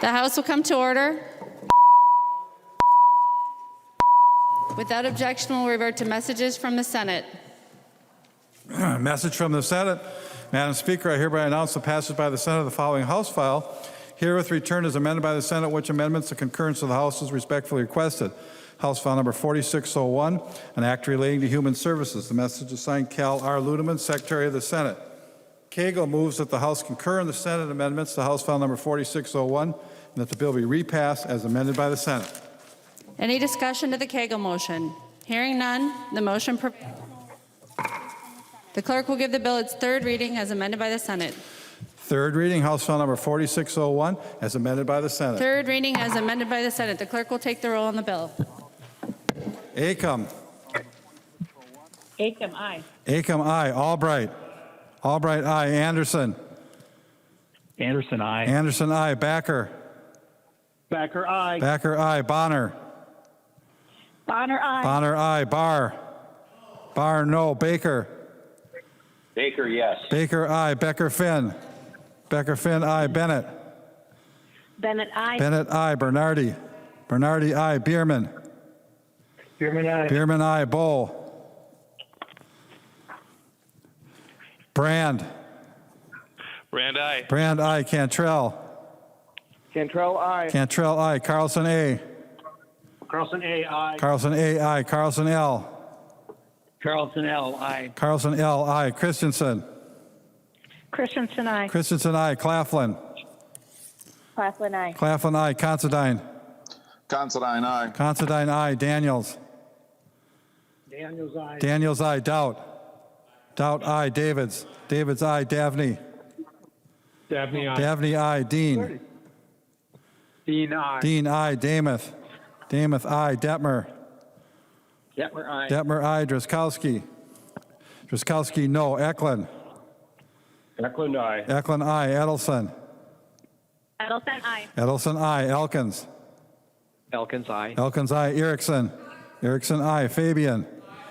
The House will come to order. Without objection, we'll revert to messages from the Senate. Message from the Senate. Madam Speaker, I hereby announce the passage by the Senate of the following House file. Herewith returned as amended by the Senate, which amendments the concurrence of the House is respectfully requested. House file number 4601, an act relating to human services. The message is signed Cal R. Ludeman, Secretary of the Senate. Koegel moves that the House concur in the Senate amendments to House file number 4601 and that the bill be repassed as amended by the Senate. Any discussion to the Koegel motion? Hearing none, the motion. The clerk will give the bill its third reading as amended by the Senate. Third reading, House file number 4601, as amended by the Senate. Third reading as amended by the Senate. The clerk will take the roll on the bill. Youakim. Youakim, aye. Youakim, aye. Albright. Albright, aye. Anderson. Anderson, aye. Anderson, aye. Backer. Backer, aye. Backer, aye. Bonner. Bonner, aye. Bonner, aye. Barr. Barr, no. Baker. Baker, yes. Baker, aye. Becker, Finn. Becker, Finn, aye. Bennett. Bennett, aye. Bennett, aye. Bernardi. Bernardi, aye. Bierman. Bierman, aye. Bierman, aye. Bowl. Brand. Brand, aye. Brand, aye. Cantrell. Cantrell, aye. Cantrell, aye. Carlson, A. Carlson, A, aye. Carlson, A, aye. Carlson, L. Carlson, L, aye. Carlson, L, aye. Christensen. Christensen, aye. Christensen, aye. Claflin. Claflin, aye. Claflin, aye. Considine. Considine, aye. Considine, aye. Daniels. Daniels, aye. Daniels, aye. Doubt. Doubt, aye. Davids. Davids, aye. Davnie. Davnie, aye. Davnie, aye. Dean. Dean, aye. Dean, aye. Damath. Damath, aye. Detmer. Detmer, aye. Detmer, aye. Drazkowski. Drazkowski, no. Eklund. Eklund, aye. Eklund, aye. Edelson. Edelson, aye. Edelson, aye. Elkins. Elkins, aye. Elkins, aye. Erickson. Erickson, aye. Fabian.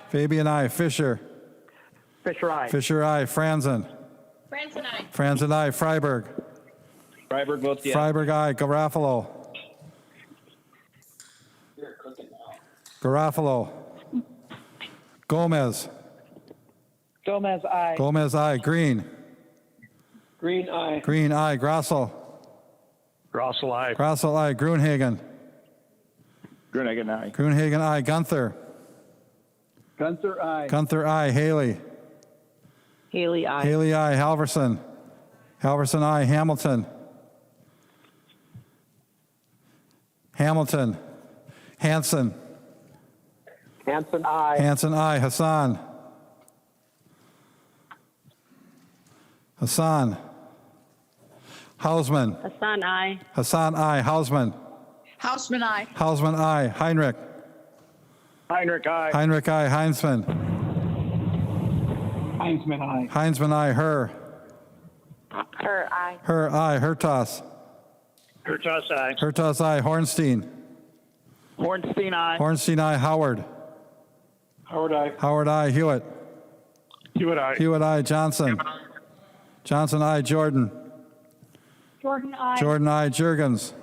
Fabian, aye. Fisher. Fisher, aye. Fisher, aye. Franzen. Franson, aye. Franzen, aye. Freiberg. Freiberg votes yes. Freiberg, aye. Garofalo. Garofalo. Gomez. Gomez, aye. Gomez, aye. Green. Green, aye. Green, aye. Grossel. Grossel, aye. Grossel, aye. Gruenhagen. Gruenhagen, aye. Gruenhagen, aye. Gunther. Gunther, aye. Gunther, aye. Haley. Haley, aye. Haley, aye. Halverson. Halverson, aye. Hamilton. Hamilton. Hanson. Hanson, aye. Hanson, aye. Hassan. Hassan. Hausman. Hassan, aye. Hassan, aye. Hausman. Houseman, aye. Hausman, aye. Heinrich. Heinrich, aye. Heinrich, aye. Heinzman. Heinzman, aye. Heinzman, aye. Her. Her, aye. Her, aye. Hertas. Hertas, aye. Hertas, aye. Hornstein. Hornstein, aye. Hornstein, aye. Howard. Howard, aye. Howard, aye. Hewitt. Hewitt, aye. Hewitt, aye. Johnson. Johnson, aye. Jordan. Jordan, aye. Jordan, aye. Jurgens.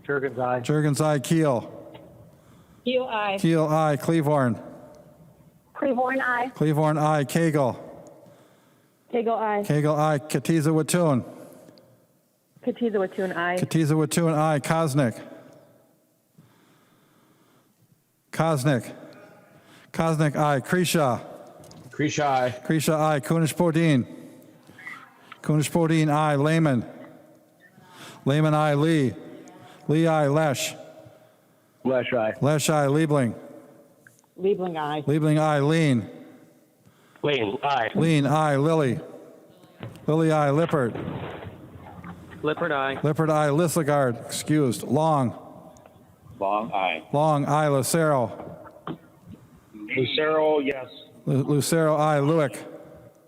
Jurgens, aye. Jurgens, aye. Keel. Hugh, aye. Keel, aye. Cleavorn. Cleavorn, aye. Cleavorn, aye. Koegel. Koegel, aye. Koegel, aye. Katiza Watun. Katiza Watun, aye. Katiza Watun, aye. Kosnick. Kosnick. Kosnick, aye. Kreshaw. Kresha, aye. Kreshaw, aye. Kunish-Podine. Kunish-Podine, aye. Layman. Layman, aye. Lee. Lee, aye. Lesh. Lesh, aye. Lesh, aye. Liebling. Liebling, aye. Liebling, aye. Lean. Lane, aye. Lean, aye. Lilly. Lilly, aye. Lippert. Lippert, aye. Lippert, aye. Lissegard, excused. Long. Long, aye. Long, aye. Lucero. Lucero, yes. Lucero, aye. Lewick.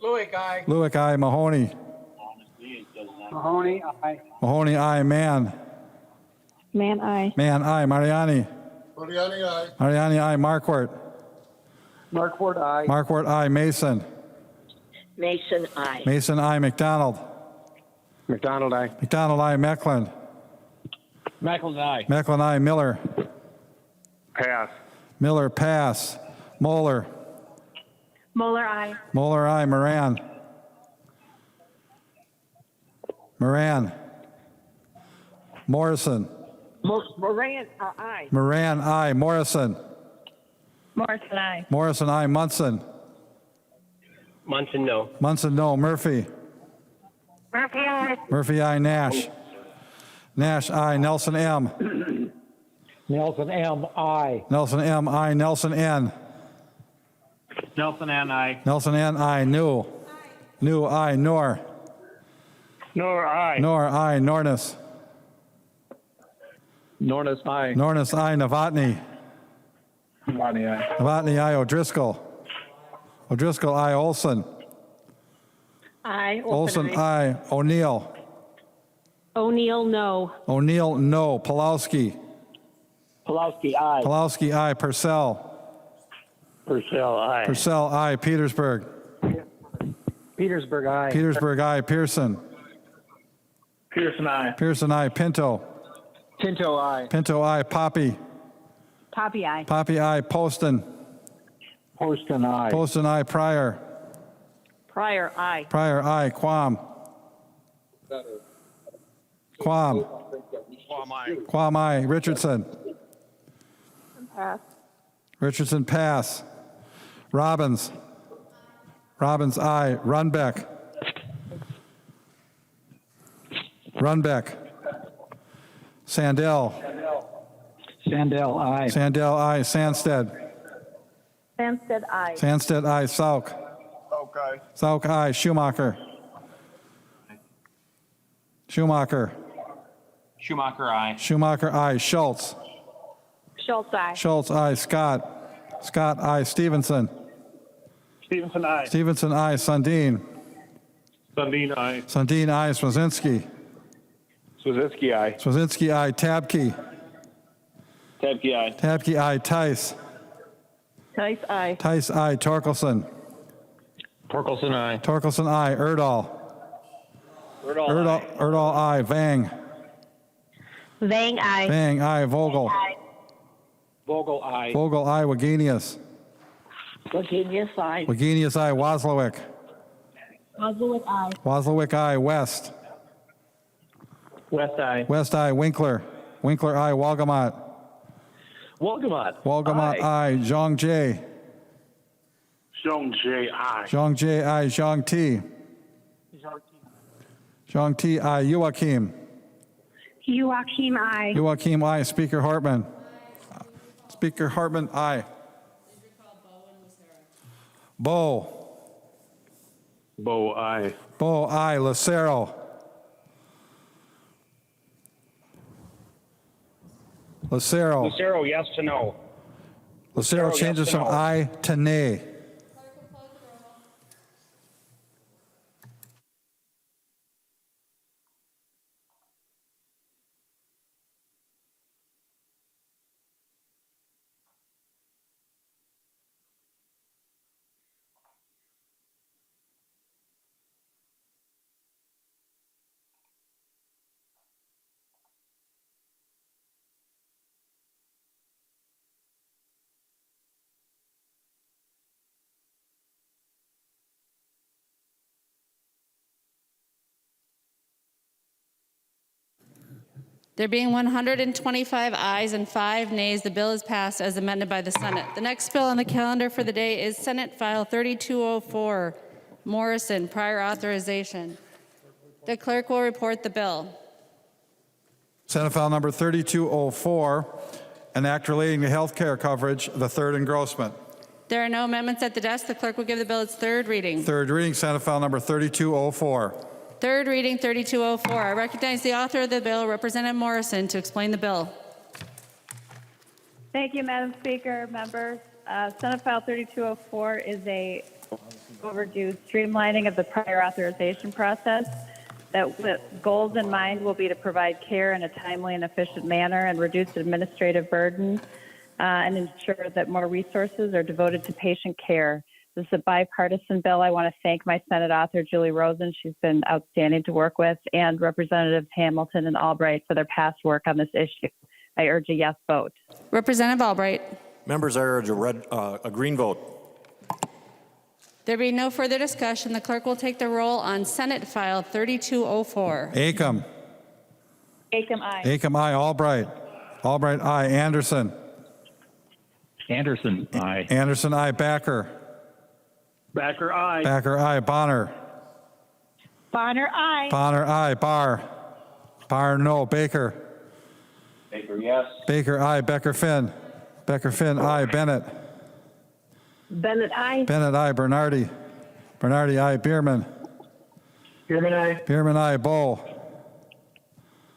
Lewick, aye. Lewick, aye. Mahoney. Mahoney, aye. Mahoney, aye. Mann. Man, aye. Mann, aye. Mariani. Mariani, aye. Mariani, aye. Marquardt. Markward, aye. Marquardt, aye. Mason. Mason, aye. Mason, aye. McDonald. McDonald, aye. McDonald, aye. Meckland. Macklin, aye. Macklin, aye. Miller. Pass. Miller, pass. Moeller. Moeller, aye. Moeller, aye. Moran. Moran. Morrison. Moran, aye. Moran, aye. Morrison. Morrison, aye. Morrison, aye. Munson. Munson, no. Munson, no. Murphy. Murphy, aye. Murphy, aye. Nash. Nash, aye. Nelson, M. Nelson, M, aye. Nelson, M, aye. Nelson, N. Nelson, N, aye. Nelson, N, aye. New. New, aye. Nor. Nor, aye. Nor, aye. Nornis. Nornis, aye. Nornis, aye. Novotny. Money, aye. Novotny, aye. O'Driscoll. O'Driscoll, aye. Olson. Aye. Olson, aye. O'Neill. O'Neill, no. O'Neill, no. Pulowski. Pulowski, aye. Pulowski, aye. Purcell. Purcell, aye. Purcell, aye. Petersburg. Petersburg, aye. Petersburg, aye. Pearson. Pearson, aye. Pearson, aye. Pinto. Pinto, aye. Pinto, aye. Poppy. Poppy, aye. Poppy, aye. Poston. Poston, aye. Poston, aye. Pryor. Pryor, aye. Pryor, aye. Quam. Quam. Quam, aye. Richardson. Pass. Richardson, pass. Robbins. Robbins, aye. Runbeck. Runbeck. Sandell. Sandell, aye. Sandell, aye. Sandsted. Sandsted, aye. Sandsted, aye. Sauk. Okay. Sauk, aye. Schumacher. Schumacher. Schumacher, aye. Schumacher, aye. Schultz. Schultz, aye. Schultz, aye. Scott. Scott, aye. Stevenson. Stevenson, aye. Stevenson, aye. Sundin. Sundin, aye. Sundin, aye. Swazinski. Swazinski, aye. Swazinski, aye. Tabke. Tabke, aye. Tabke, aye. Tice. Tice, aye. Tice, aye. Torkelson. Torkelson, aye. Torkelson, aye. Erdahl. Erdahl, Erdahl, aye. Vang. Vang, aye. Vang, aye. Vogel. Vogel, aye. Vogel, aye. Wagenius. Virginia, aye. Wagenius, aye. Waslowick. Oswald, aye. Waslowick, aye. West. West, aye. West, aye. Winkler. Winkler, aye. Walgamot. Walgamot. Walgamot, aye. Zhang J. Zhong J, aye. Zhang J, aye. Zhang T. Zhang T, aye. Youakim. Youakim, aye. Youakim, aye. Speaker Hartman. Speaker Hartman, aye. Bo. Bo, aye. Bo, aye. Lucero. Lucero. Lucero, yes to no. Lucero yes changes to from no. aye to nay. There being 125 ayes and 5 nays, the bill is passed as amended by the Senate. The next bill on the calendar for the day is Senate File 3204, Morrison, prior authorization. The clerk will report the bill. Senate File Number 3204, an act relating to health care coverage, the third engrossment. There are no amendments at the desk. The clerk will give the bill its third reading. Third reading, Senate File Number 3204. Third reading, 3204. I recognize the author of the bill, Representative Morrison, to explain the bill. Thank you, Madam Speaker, members. Senate File 3204 is a overdue streamlining of the prior authorization process that with goals in mind will be to provide care in a timely and efficient manner and reduce administrative burden and ensure that more resources are devoted to patient care. This is a bipartisan bill. I want to thank my Senate author, Julie Rosen. She's been outstanding to work with, and Representatives Hamilton and Albright for their past work on this issue. I urge a yes vote. Representative Albright. Members, I urge a green vote. There being no further discussion, the clerk will take the roll on Senate File 3204. Acom. Acom, aye. Acom, aye. Albright. Albright, aye. Anderson. Anderson, aye. Anderson, aye. Backer. Backer, aye. Backer, aye. Bonner. Bonner, aye. Bonner, aye. Barr. Barr, no. Baker. Baker, yes. Baker, aye. Becker, Finn. Becker, Finn, aye. Bennett. Bennett, aye. Bennett, aye. Bernardi. Bernardi, aye. Bierman. Bierman, aye. Bierman, aye. Bow.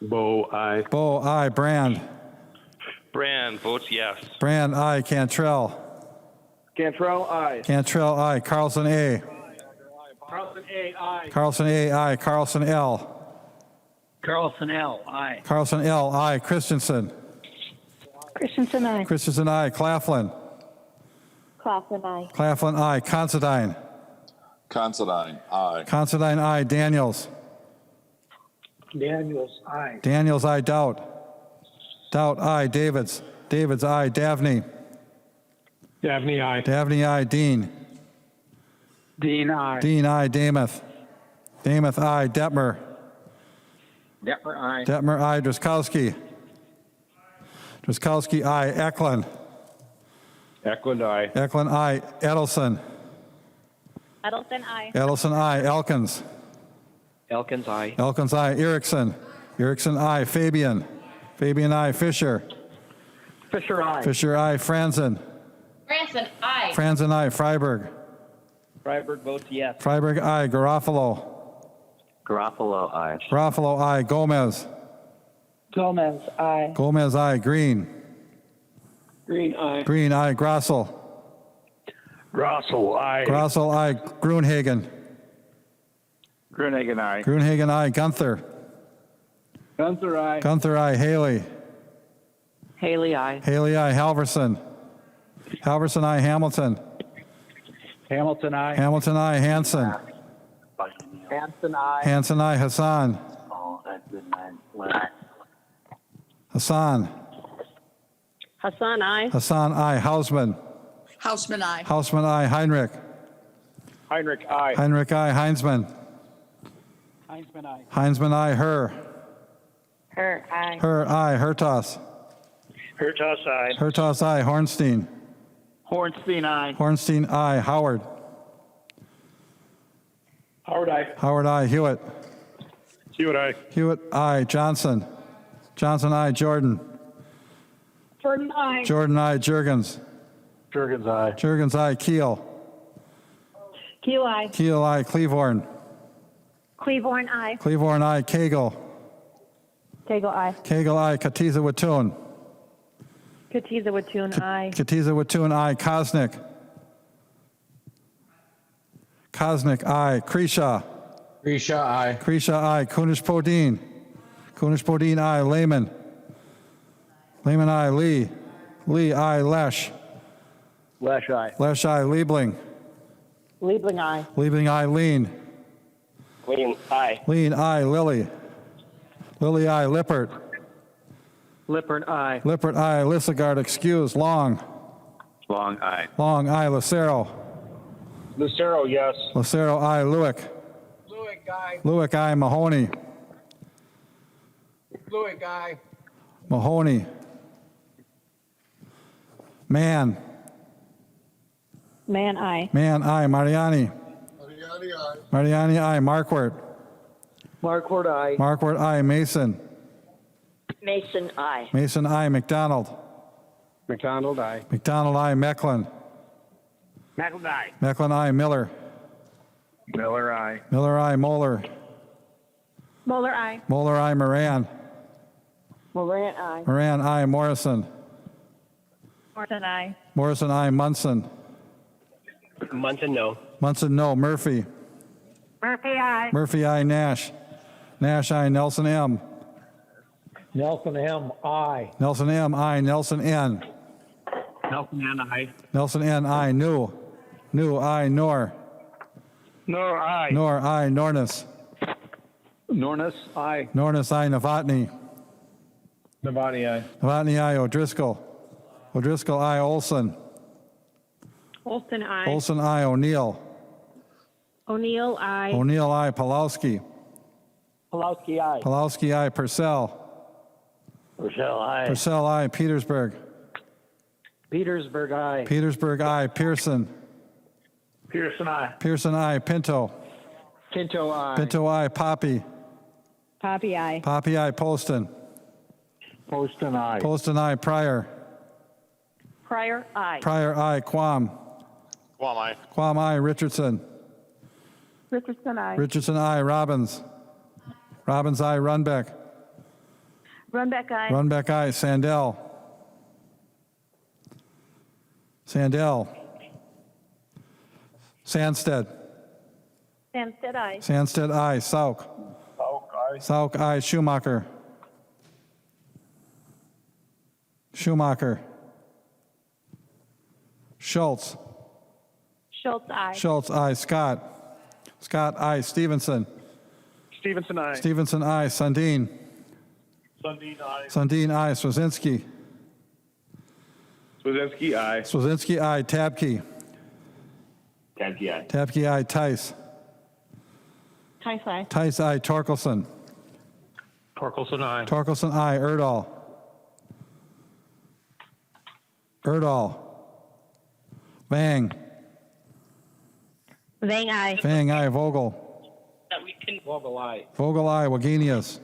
Bo, aye. Bow, aye. Brand. Brand votes yes. Brand, aye. Cantrell. Cantrell, aye. Cantrell, aye. Carlson, A. Carlson, A, aye. Carlson, A, aye. Carlson, L. Carlson, L, aye. Carlson, L, aye. Christensen. Christensen, aye. Christensen, aye. Claflin. Claflin, aye. Claflin, aye. Considine. Considine, aye. Considine, aye. Daniels. Daniels, aye. Daniels, aye. Doubt. Doubt, aye. Davids. Davids, aye. Davnie. Davnie, aye. Davnie, aye. Dean. Dean, aye. Dean, aye. Damath. Damath, aye. Detmer. Detmer, aye. Detmer, aye. Druskowski. Druskowski, aye. Eklund. Eklund, aye. Eklund, aye. Edelson. Edelson, aye. Edelson, aye. Elkins. Elkins, aye. Elkins, aye. Erickson. Erickson, aye. Fabian. Fabian, aye. Fisher. Fisher, aye. Fisher, aye. Franzen. Branson, aye. Franzen, aye. Freiberg. Freiberg votes yes. Freiberg, aye. Garofalo. Garofalo, aye. Garofalo, aye. Gomez. Gomez, aye. Gomez, aye. Green. Green, aye. Green, aye. Grossel. Grossel, aye. Grossel, aye. Grunhagen. Grunehagen, aye. Grunhagen, aye. Gunther. Gunther, aye. Gunther, aye. Haley. Haley, aye. Haley, aye. Halverson. Halverson, aye. Hamilton. Hamilton, aye. Hamilton, aye. Hanson. Hanson, aye. Hanson, aye. Hassan. Hassan. Hassan, aye. Hassan, aye. Hausman. Hausman, aye. Hausman, aye. Heinrich. Heinrich, aye. Heinrich, aye. Heinzman. Heinzman, aye. Heinzman, aye. Her. Her, aye. Her, aye. Hertos. Hertos, aye. Hertos, aye. Hornstein. Hornstein, aye. Hornstein, aye. Howard. Howard, aye. Howard, aye. Hewitt. Hewitt, aye. Hewitt, aye. Johnson. Johnson, aye. Jordan. Jordan, aye. Jordan, aye. Jurgens. Jurgens, aye. Jurgens, aye. Keel. Keel, aye. Keel, aye. Cleavorn. Cleavorn, aye. Cleavorn, aye. Koegel. Koegel, aye. Koegel, aye. Katiza Watun. Katiza Watun, aye. Katiza Watun, aye. Kosnick. Kosnick, aye. Kresha. Grisha, aye. Kresha, aye. Kunish Podine. Kunish Podine, aye. Layman. Layman, aye. Lee. Lee, aye. Lesh. Lesh, aye. Lesh, aye. Liebling. Liebling, aye. Liebling, aye. Lean. Lean, aye. Lean, aye. Lilly. Lilly, aye. Lippert. Lippert, aye. Lippert, aye. Lissegard, excuse. Long. Long, aye. Long, aye. Lucero. Lucero, yes. Lucero, aye. Lewick. Lewick, aye. Lewick, aye. Mahoney. Lewick, aye. Mahoney. Mann. Man, aye. Mann, aye. Mariani. Mariani, aye. Markwart. Markwart, aye. Markwart, aye. Mason. Mason, aye. Mason, aye. McDonald. McDonald, aye. McDonald, aye. Mecklin. Macklin, aye. Mecklin, aye. Miller. Miller, aye. Miller, aye. Moeller. Moeller, aye. Moeller, aye. Moran. Moran, aye. Moran, aye. Morrison. Morrison, aye. Morrison, aye. Munson. Munson, no. Munson, no. Murphy. Murphy, aye. Murphy, aye. Nash. Nash, aye. Nelson, M. Nelson M, aye. Nelson, M, aye. Nelson, N. Nelson N, aye. Nelson, N, aye. New. New, aye. Nor. Nor, aye. Nor, aye. Nornis. Nornis, aye. Nornis, aye. Novotny. Davnie, aye. Novotny, aye. O'Driscoll. O'Driscoll, aye. Olson. Olson, aye. Olson, aye. O'Neill. O'Neill, aye. O'Neill, aye. Palowski. Palowski, aye. Palowski, aye. Purcell. Rochelle, aye. Purcell, aye. Petersburg. Petersburg, aye. Petersburg, aye. Pearson. Pearson, aye. Pearson, aye. Pinto. Pinto, aye. Pinto, aye. Poppy. Poppy, aye. Poppy, aye. Poston. Poston, aye. Poston, aye. Pryor. Pryor, aye. Pryor, aye. Quam. Quam, aye. Quam, aye. Richardson. Richardson, aye. Richardson, aye. Robbins. Robbins, aye. Runbeck. Runbeck, aye. Runbeck, aye. Sandell. Sandell. Sandsted. Sandsted, aye. Sandsted, aye. Sauk. Sauk, aye. Sauk, aye. Schumacher. Schumacher. Schultz. Schultz, aye. Schultz, aye. Scott. Scott, aye. Stevenson. Stevenson, aye. Stevenson, aye. Sundin. Sundin, aye. Sundin, aye. Swazinski. Swazinski, aye. Swazinski, aye. Tabke. Tabke, aye. Tabke, aye. Tice. Tice, aye. Tice, aye. Torkelson. Torkelson, aye. Torkelson, aye. Erdahl. Erdahl. Vang. Vang, aye. Vang, aye. Vogel. Vogel, aye. Vogel, aye. Wagenius.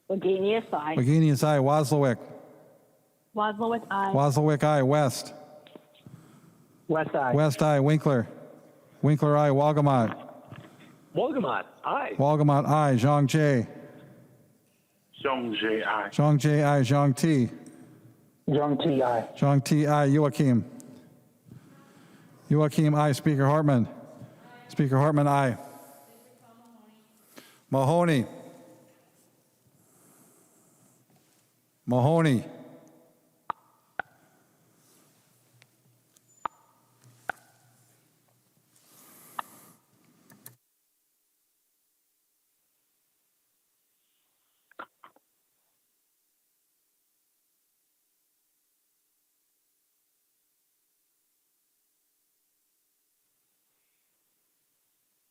Wagenius, aye. Wagenius, aye. Waslowick. Waslowick, aye. Waslowick, aye. West. West, aye. West, aye. Winkler. Winkler, aye. Walgamot. Wolgamott, aye. Walgamot, aye. Zhang Jie. Zhong Jie, aye. Zhang Jie, aye. Zhang Ti. Zhong Ti, aye. Zhang Ti, aye. Youakim. Youakim, aye. Speaker Hartman. Speaker Hartman, aye. Mahoney. Mahoney.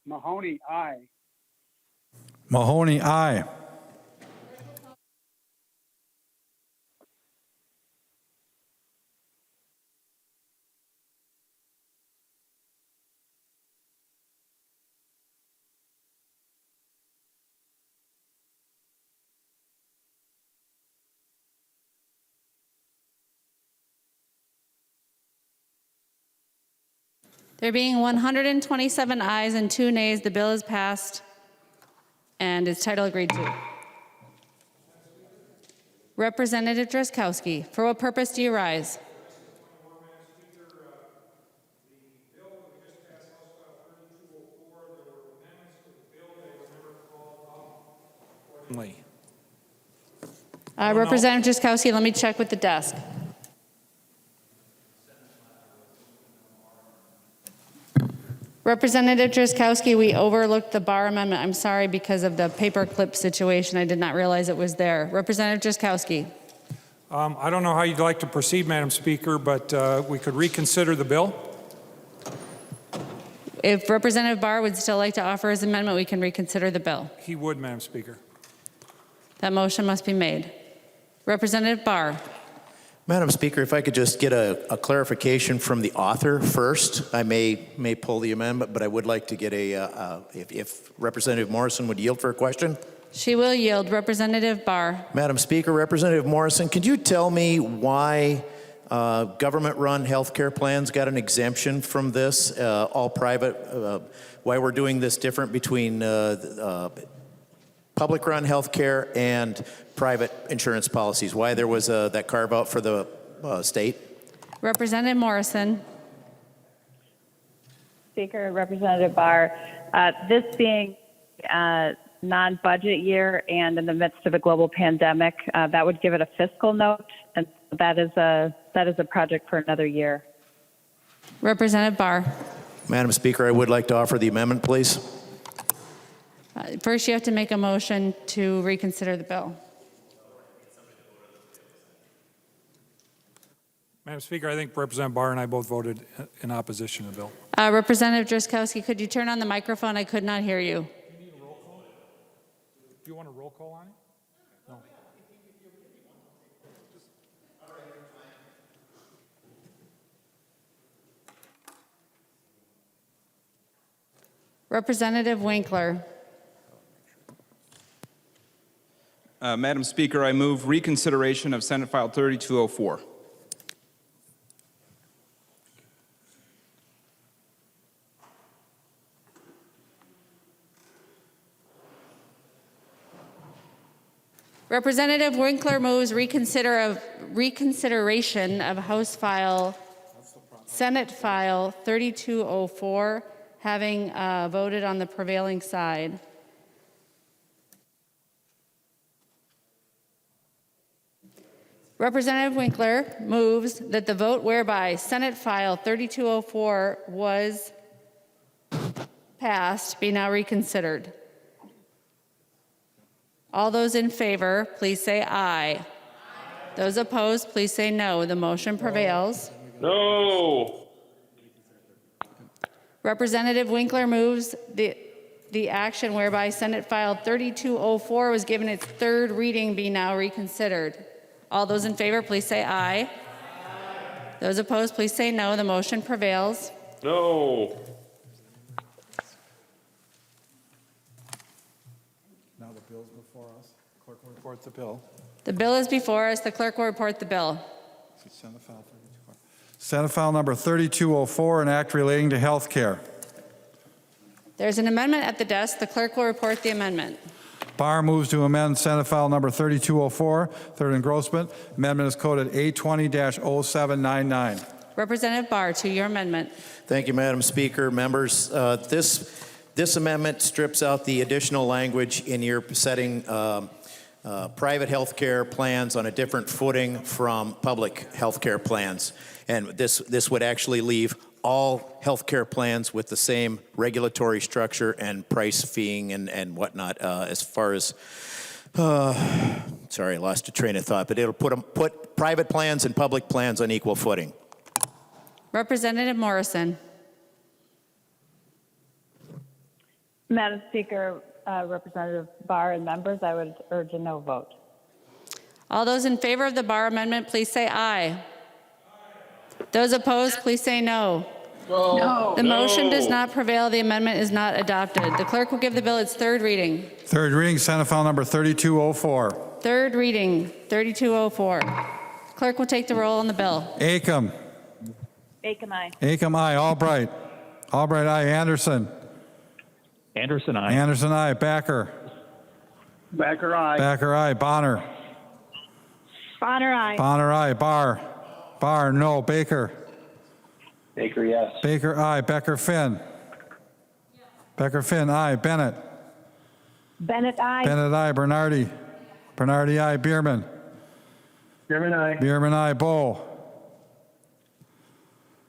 Mahoney, aye. Mahoney, aye. There being 127 ayes and 2 nays, the bill is passed and is title agreed to. Representative Drazkowski, for what purpose do you rise? Representative Drazkowski, let me check with the desk. Representative Drazkowski, we overlooked the bar amendment. I'm sorry, because of the paperclip situation. I did not realize it was there. Representative Drazkowski. I don't know how you'd like to proceed, Madam Speaker, but we could reconsider the bill. If Representative Barr would still like to offer his amendment, we can reconsider the bill. He would, Madam Speaker. That motion must be made. Representative Barr. Madam Speaker, if I could just get a clarification from the author first. I may pull the amendment, but I would like to get if Representative Morrison would yield for a question. She will yield. Representative Barr. Madam Speaker, Representative Morrison, could you tell me why government-run health care plans got an exemption from this, all private, why we're doing this different between public-run health care and private insurance policies, why there was that carve-out for the state? Representative Morrison. Speaker, Representative Barr, this being a non-budget year and in the midst of a global pandemic, that would give it a fiscal note, and that is a project for another year. Representative Barr. Madam Speaker, I would like to offer the amendment, please. First, you have to make a motion to reconsider the bill. Madam Speaker, I think Representative Barr and I both voted in opposition to the bill. Representative Driscollowski, could you turn on the microphone? I could not hear you. Do you want a roll call on it? No. Representative Winkler. Madam Speaker, I move reconsideration of Senate File 3204. Representative Winkler moves reconsideration of Senate File 3204, having voted on the prevailing side. Representative Winkler moves that the vote whereby Senate File 3204 was passed be now reconsidered. All those in favor, please say aye. Those opposed, please say no. The motion prevails. No. Representative Winkler moves the action whereby Senate File 3204 was given its third reading be now reconsidered. All those in favor, please say aye. Those opposed, please say no. The motion prevails. No. Now the bill's before us. Clerk will report the bill. The bill is before us. The clerk will report the bill. Senate File 3204. Senate File number 3204, an act relating to health care. There's an amendment at the desk. The clerk will report the amendment. Barr moves to amend Senate File number 3204, third engrossment. Amendment is coded A20-0799. Representative Barr, to your amendment. Thank you, Madam Speaker. Members, this amendment strips out the additional language in your setting private health care plans on a different footing from public health care plans. And this would actually leave all health care plans with the same regulatory structure and price feeing and whatnot as far as, sorry, I lost a train of thought, but it'll put private plans and public plans on equal footing. Representative Morrison. Madam Speaker, Representative Barr and members, I would urge a no vote. All those in favor of the Barr amendment, please say aye. Those opposed, please say no. No. The motion does not prevail. The amendment is not adopted. The clerk will give the bill its third reading. Third reading, Senate File number 3204. Third reading, 3204. Clerk will take the roll on the bill. Youakim. Youakim, aye. Youakim, aye. Albright. Albright, aye. Anderson. Anderson, aye. Anderson, aye. Backer. Backer, aye. Backer, aye. Bonner. Bonner, aye. Bonner, aye. Barr. Barr, no. Baker. Baker, yes. Baker, aye. Becker, Finn. Becker, Finn, aye. Bennett. Bennett, aye. Bennett, aye. Bernardi. Bernardi, aye. Bierman. Bierman, aye. Bierman, aye. Bowe.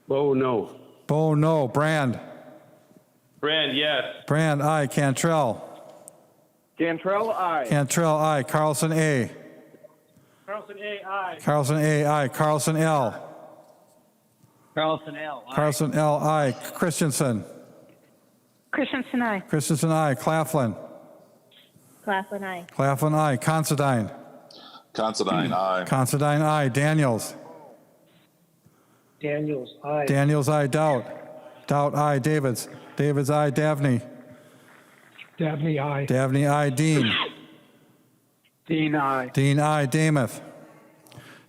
Bo, no. Bowe, no. Brand. Brand, yes. Brand, aye. Cantrell. Cantrell, aye. Cantrell, aye. Carlson, A. Carlson, A, aye. Carlson, A, aye. Carlson, L. Carlson, L, aye. Carlson, L, aye. Christensen. Christensen, aye. Christensen, aye. Claflin. Claflin, aye. Claflin, aye. Considine. Considine, aye. Considine, aye. Daniels. Daniels, aye. Daniels, aye. Doubt. Doubt, aye. Davids. Davids, aye. Davnie. Davnie, aye. Davnie, aye. Dean. Dean, aye. Dean, aye. Damath.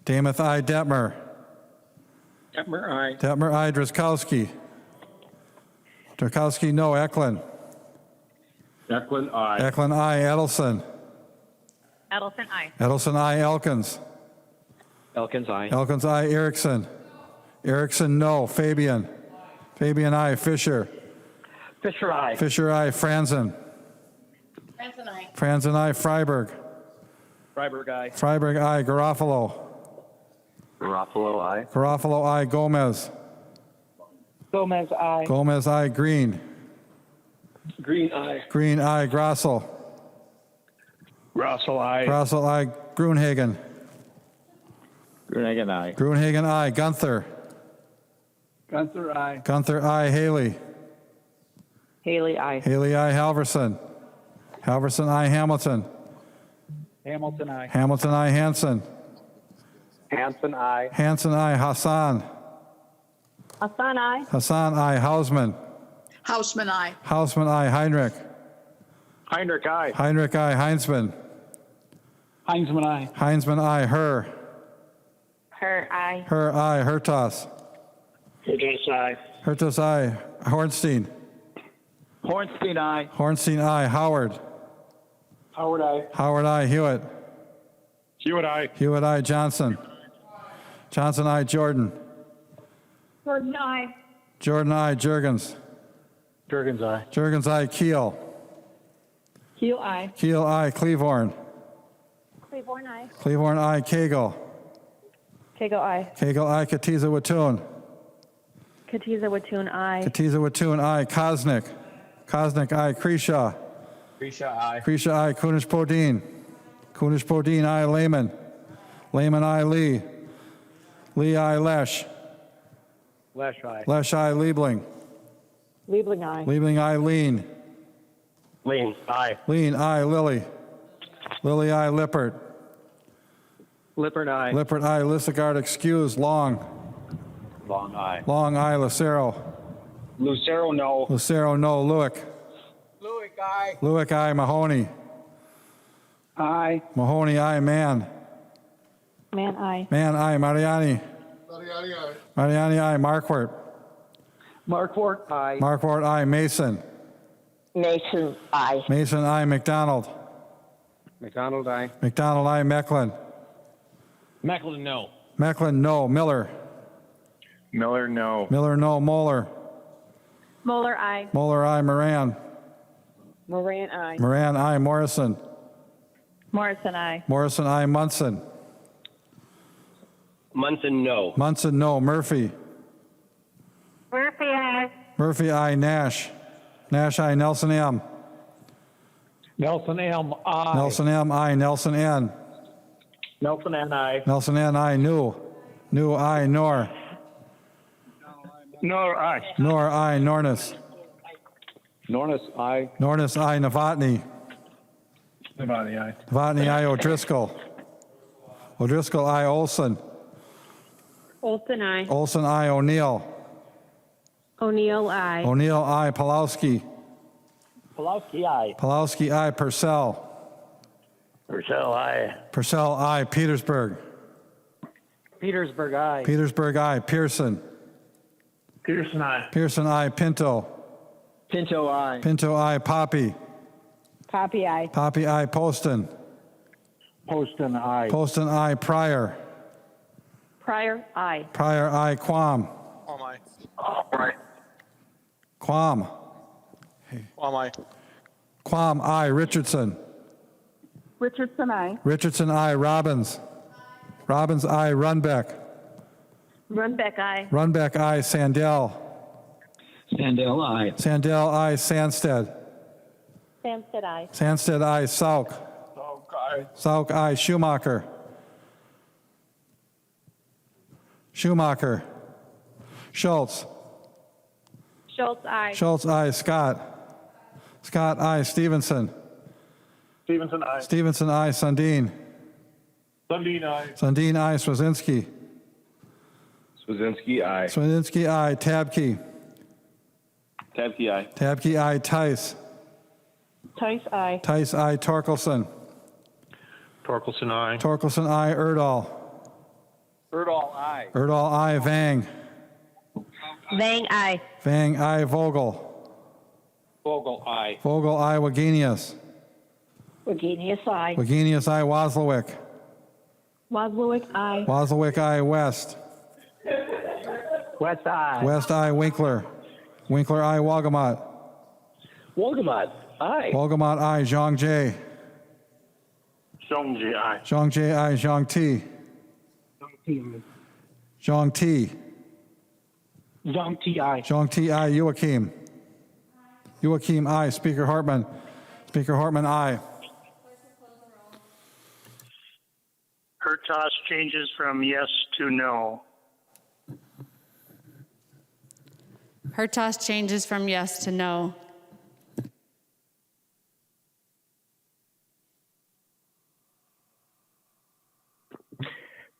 Damath, aye. Detmer. Detmer, aye. Detmer, aye. Driscollowski. Driscollowski, no. Eklund. Eklund, aye. Eklund, aye. Edelson. Edelson, aye. Edelson, aye. Elkins. Elkins, aye. Elkins, aye. Erickson. Erickson, no. Fabian. Fabian, aye. Fisher. Fisher, aye. Fisher, aye. Franzen. Franson, aye. Franzen, aye. Freiberg. Freiberg, aye. Freiberg, aye. Garofalo. Garofalo, aye. Garofalo, aye. Gomez. Gomez, aye. Gomez, aye. Green. Green, aye. Green, aye. Grossel. Russell, aye. Grossel, aye. Gruenhagen. Grunegan, aye. Gruenhagen, aye. Gunther. Gunther, aye. Gunther, aye. Haley. Haley, aye. Haley, aye. Halverson. Halverson, aye. Hamilton. Hamilton, aye. Hamilton, aye. Hanson. Hanson, aye. Hanson, aye. Hassan. Hassan, aye. Hassan, aye. Hausman. Houseman, aye. Hausman, aye. Heinrich. Heinrich, aye. Heinrich, aye. Heinzman. Heinzman, aye. Heinzman, aye. Her. Her, aye. Her, aye. Hertas. Hurtas, aye. Hertas, aye. Hornstein. Hornstein, aye. Hornstein, aye. Howard. Howard, aye. Howard, aye. Hewitt. Hewitt, aye. Hewitt, aye. Johnson. Johnson, aye. Jordan. Jordan, aye. Jordan, aye. Jurgens. Jurgens, aye. Jurgens, aye. Keel. Keel, aye. Keel, aye. Cleavorn. Claiborne, aye. Cleavorn, aye. Koegel. Kegel, aye. Koegel, aye. Katiza Wattoon. Katiza Wattoon, aye. Katiza Wattoon, aye. Kosnick. Kosnick, aye. Kreshaw. Grisha, aye. Kreshaw, aye. Kunish Bodine. Kunish Bodine, aye. Layman. Layman, aye. Lee. Lee, aye. Lesh. Lesh, aye. Lesh, aye. Liebling. Liebling, aye. Liebling, aye. Lean. Lean, aye. Lean, aye. Lilly. Lilly, aye. Lippert. Lippert, aye. Lippert, aye. Lissegard, excuse. Long. Long, aye. Long, aye. Lucero. Lucero, no. Lucero, no. Lewick. Lewick, aye. Lewick, aye. Mahoney. Aye. Mahoney, aye. Mann. Man, aye. Mann, aye. Mariani. Mariani, aye. Markwart. Markwart, aye. Markwart, aye. Mason. Mason, aye. Mason, aye. McDonald. McDonald, aye. McDonald, aye. Mecklin. Mecklin, no. Mecklin, no. Miller. Miller, no. Miller, no. Moeller. Moeller, aye. Moeller, aye. Moran. Moran, aye. Moran, aye. Morrison. Morrison, aye. Morrison, aye. Munson. Munson, no. Munson, no. Murphy. Murphy, aye. Murphy, aye. Nash. Nash, aye. Nelson M. Nelson M, aye. Nelson M, aye. Nelson N. Nelson N, aye. Nelson N, aye. New. New, aye. Nor. Nor, aye. Nor, aye. Nornis. Nornis, aye. Nornis, aye. Novotny. Devani, aye. Novotny, aye. O'Driscoll. O'Driscoll, aye. Olson. Olson, aye. Olson, aye. O'Neill. O'Neill, aye. O'Neill, aye. Pulowski. Pulowski, aye. Pulowski, aye. Purcell. Purcell, aye. Purcell, aye. Petersburg. Petersburg, aye. Petersburg, aye. Pearson. Pearson, aye. Pearson, aye. Pinto. Pinto, aye. Pinto, aye. Poppy. Poppy, aye. Poppy, aye. Poston. Poston, aye. Poston, aye. Pryor. Pryor, aye. Pryor, aye. Quam. Aye. Quam. Aye. Quam, aye. Richardson. Richardson, aye. Richardson, aye. Robbins. Robbins, aye. Runbeck. Runbeck, aye. Runbeck, aye. Sandell. Sandell, aye. Sandell, aye. Sandsted. Samstead, aye. Sandsted, aye. Sauk. Aye. Sauk, aye. Schumacher. Schumacher. Schultz. Schultz, aye. Schultz, aye. Scott. Scott, aye. Stevenson. Stevenson, aye. Stevenson, aye. Sundin. Sundin, aye. Sundin, aye. Swazinski. Swazinski, aye. Swazinski, aye. Tabke. Tabke, aye. Tabke, aye. Tice. Tice, aye. Tice, aye. Torkelson. Torkelson, aye. Torkelson, aye. Erdahl. Erdahl, aye. Erdahl, aye. Vang. Vang, aye. Vang, aye. Vogel. Vogel, aye. Vogel, aye. Wagenius. Wagenius, aye. Wagenius, aye. Wozlowick. Wozlowick, aye. Wozlowick, aye. West. West, aye. West, aye. Winkler. Winkler, aye. Wagamot. Wolgamott, aye. Wagamot, aye. Zhang Jie. Zhongji, aye. Zhang Jie, aye. Zhang Ti. Zhang Ti. Zhang Ti, aye. Zhang Ti, aye. Youakim. Youakim, aye. Speaker Hartman. Speaker Hartman, aye. Hertas changes from yes to no. Hertas changes from yes to no.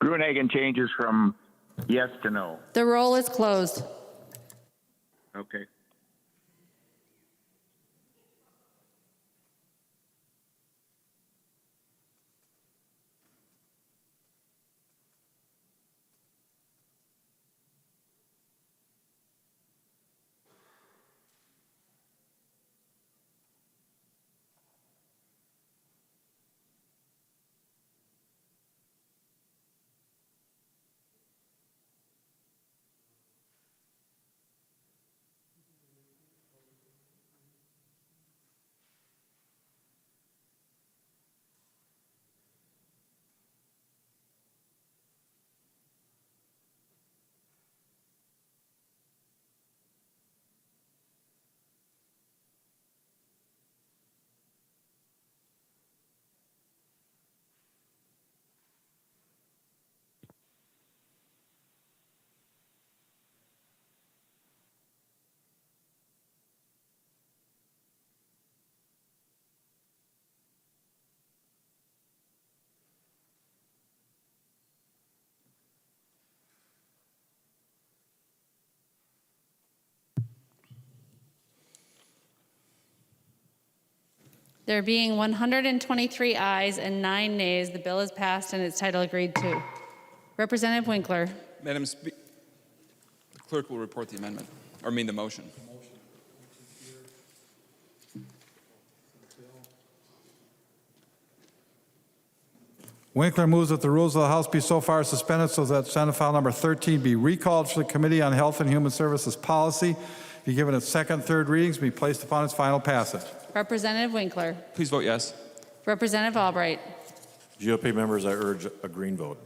Gruenhagen changes from yes to no. The roll is closed. Okay. There being 123 ayes and 9 nays, the bill is passed and its title agreed to. Representative Winkler. Madam Speaker, the clerk will report the amendment, or the motion. Winkler moves that the rules of the House be so far suspended so that Senate File Number 13 be recalled to the Committee on Health and Human Services Policy, be given its second, third readings, be placed upon its final passage. Representative Winkler. Please vote yes. Representative Albright. GOP members, I urge a green vote.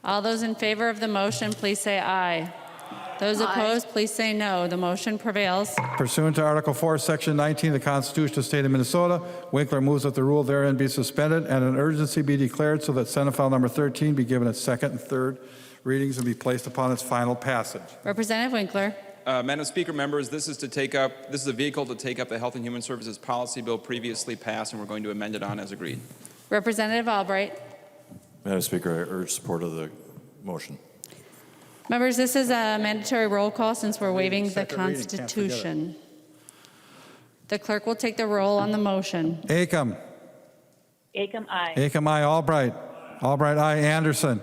All those in favor of the motion, please say aye. Those opposed, please say no. The motion prevails. Pursuant to Article 4, Section 19 of the Constitution of the State of Minnesota, Winkler moves that the rule therein be suspended and an urgency be declared so that Senate File Number 13 be given its second and third readings and be placed upon its final passage. Representative Winkler. Madam Speaker, members, this is a vehicle to take up the Health and Human Services Policy Bill previously passed, and we're going to amend it on as agreed. Representative Albright. Madam Speaker, I urge support of the motion. Members, this is a mandatory roll call since we're waiving the Second reading, can't forget it. Constitution. The clerk will take the roll on the motion. Acom. Acom, aye. Acom, aye. Albright. Albright, aye. Anderson.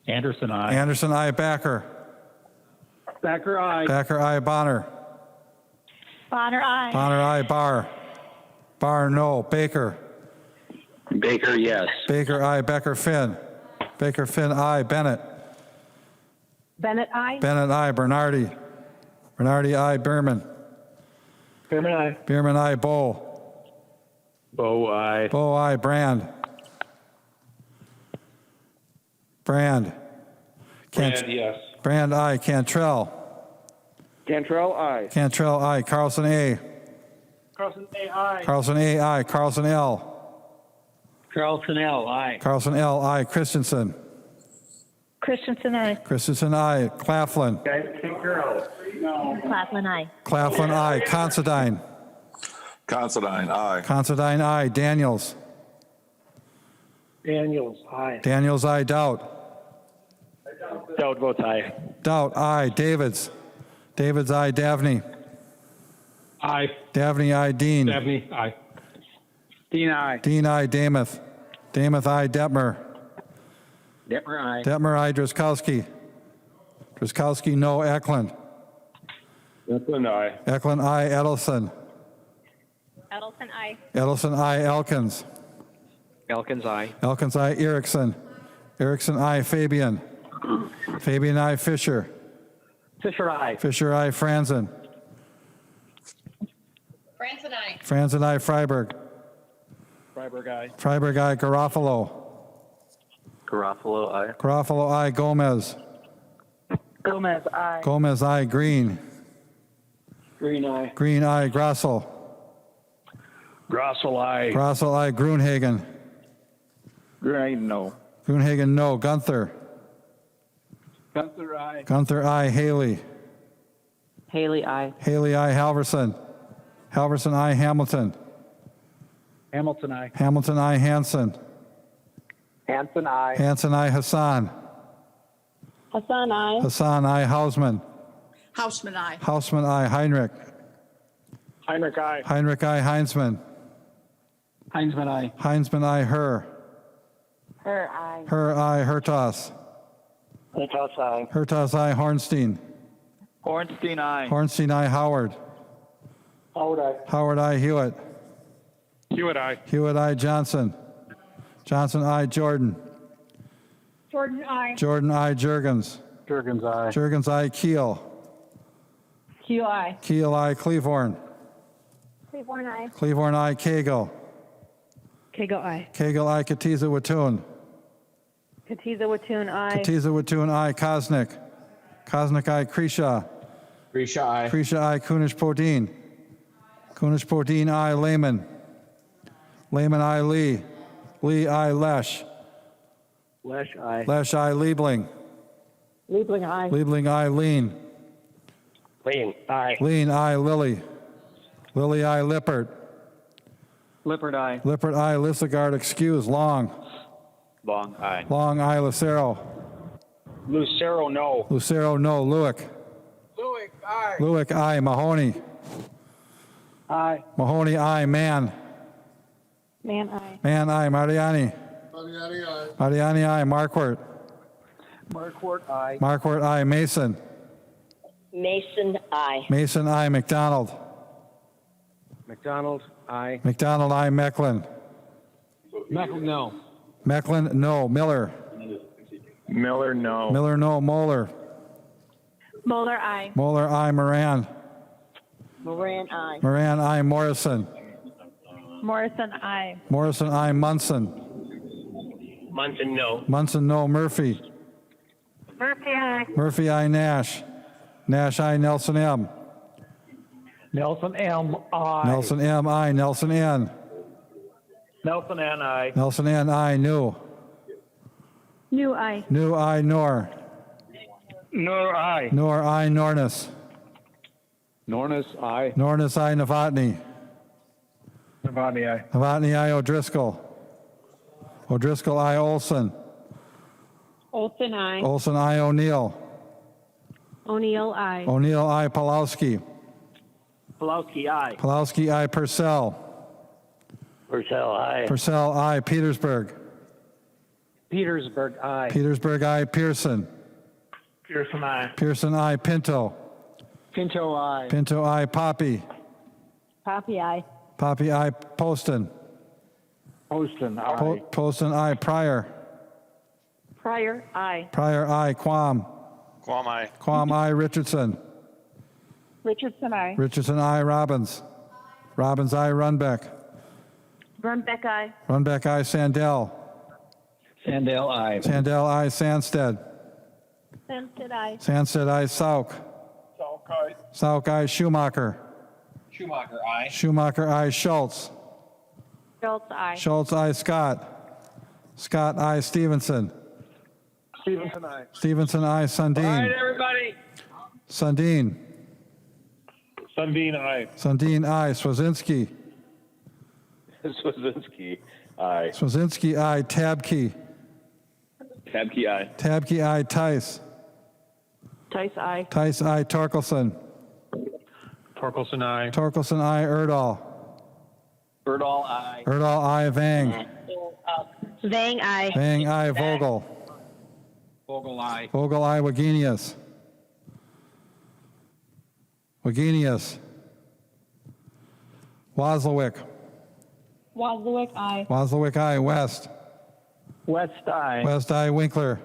Anderson, aye. Anderson, aye. Backer. Thacker, aye. Backer, aye. Bonner. Bonner, aye. Bonner, aye. Barr. Barr, no. Baker. Baker, yes. Baker, aye. Becker, Finn. Baker, Finn, aye. Bennett. Bennett, aye. Bennett, aye. Bernardi. Bernardi, aye. Bierman. Bierman, aye. Bierman, aye. Bowe. Bowe, aye. Bowe, aye. Brand. Brand. Brand, yes. Brand, aye. Cantrell. Cantrell, aye. Cantrell, aye. Carlson, A. Carlson, A, aye. Carlson, A, aye. Carlson, L. Carlson, L, aye. Carlson, L, aye. Christensen. Christensen, aye. Christensen, aye. Claflin. Claflin, aye. Claflin, aye. Considine. Considine, aye. Considine, aye. Daniels. Daniels, aye. Daniels, aye. Doubt. Dowd votes aye. Doubt, aye. Davids. Davids, aye. Davnie. Aye. Davnie, aye. Dean. Davnie, aye. Dean, aye. Dean, aye. Damath. Damath, aye. Detmer. Detmer, aye. Detmer, aye. Driscollowski. Driscollowski, no. Eklund. Eklund, aye. Eklund, aye. Edelson. Edelson, aye. Edelson, aye. Elkins. Elkins, aye. Elkins, aye. Erickson. Erickson, aye. Fabian. Fabian, aye. Fisher. Fisher, aye. Fisher, aye. Franzen. Franson, aye. Franzen, aye. Freiberg. Freiberg, aye. Freiberg, aye. Garofalo. Garofalo, aye. Garofalo, aye. Gomez. Gomez, aye. Gomez, aye. Green. Green, aye. Green, aye. Grossel. Grossel, aye. Grossel, aye. Gruenhagen. Green, no. Gruenhagen, no. Gunther. Gunther, aye. Gunther, aye. Haley. Haley, aye. Haley, aye. Halverson. Halverson, aye. Hamilton. Hamilton, aye. Hamilton, aye. Hanson. Hanson, aye. Hanson, aye. Hassan. Hassan, aye. Hassan, aye. Hausman. Hausman, aye. Hausman, aye. Heinrich. Heinrich, aye. Heinrich, aye. Heinzman. Heinzman, aye. Heinzman, aye. Her. Her, aye. Her, aye. Hertas. Hertas, aye. Hertas, aye. Hornstein. Hornstein, aye. Hornstein, aye. Howard. Howard, aye. Howard, aye. Hewitt. Hewitt, aye. Hewitt, aye. Johnson. Johnson, aye. Jordan. Jordan, aye. Jordan, aye. Jurgens. Jurgens, aye. Jurgens, aye. Keel. Q, aye. Keel, aye. Cleavorn. Claiborne, aye. Cleavorn, aye. Koegel. Kegel, aye. Koegel, aye. Katiza Watun. Katiza Watun, aye. Katiza Watun, aye. Kosnick. Kosnick, aye. Krisha. Grisha, aye. Krisha, aye. Kunish Podine. Kunish Podine, aye. Layman. Layman, aye. Lee. Lee, aye. Lesh. Lesh, aye. Lesh, aye. Liebling. Liebling, aye. Liebling, aye. Lean. Lean, aye. Lean, aye. Lilly. Lilly, aye. Lippert. Lippert, aye. Lippert, aye. Lissegard, excuse. Long. Long, aye. Long, aye. Lucero. Lucero, no. Lucero, no. Lewick. Lewick, aye. Lewick, aye. Mahoney. Aye. Mahoney, aye. Mann. Man, aye. Mann, aye. Mariani. Mariani, aye. Marquardt. Marquardt, aye. Marquardt, aye. Mason. Mason, aye. Mason, aye. McDonald. McDonald, aye. McDonald, aye. Mecklin. Mecklin, no. Mecklin, no. Miller. Miller, no. Miller, no. Moeller. Moeller, aye. Moeller, aye. Moran. Moran, aye. Moran, aye. Morrison. Morrison, aye. Morrison, aye. Munson. Munson, no. Munson, no. Murphy. Murphy, aye. Murphy, aye. Nash. Nash, aye. Nelson M. Nelson M, aye. Nelson M, aye. Nelson N. Nelson N, aye. Nelson N, aye. New. New, aye. New, aye. Nor. Nor, aye. Nor, aye. Nornis. Nornis, aye. Nornis, aye. Novotny. Davnie, aye. Novotny, aye. O'Driscoll. O'Driscoll, aye. Olson. Olson, aye. Olson, aye. O'Neill. O'Neill, aye. O'Neill, aye. Pulowski. Pulowski, aye. Pulowski, aye. Purcell. Purcell, aye. Purcell, aye. Petersburg. Petersburg, aye. Petersburg, aye. Pearson. Pearson, aye. Pearson, aye. Pinto. Pinto, aye. Pinto, aye. Poppy. Poppy, aye. Poppy, aye. Poston. Poston, aye. Poston, aye. Pryor. Pryor, aye. Pryor, aye. Quam. Quam, aye. Quam, aye. Richardson. Richardson, aye. Richardson, aye. Robbins. Robbins, aye. Runbeck. Runbeck, aye. Runbeck, aye. Sandell. Sandell, aye. Sandell, aye. Sandsted. Sandsted, aye. Sandsted, aye. Sauk. Salk, aye. Sauk, aye. Schumacher. Schumacher, aye. Schumacher, aye. Schultz. Schultz, aye. Schultz, aye. Scott. Scott, aye. Stevenson. Stevenson, aye. Stevenson, aye. Sundin. everybody. Sundin. Sundin, aye. Sundin, aye. Swazinski. Swazinski, aye. Swazinski, aye. Tabke. Tabke, aye. Tabke, aye. Tice. Tice, aye. Tice, aye. Torkelson. Torkelson, aye. Torkelson, aye. Erdahl. Erdahl, aye. Erdahl, aye. Vang. Vang, aye. Vang, aye. Vogel. Vogel, aye. Vogel, aye. Wagenius. Wagenius. Wozlowick. Wozlowick, aye. Wozlowick, aye. West. West, aye. West, aye. Winkler.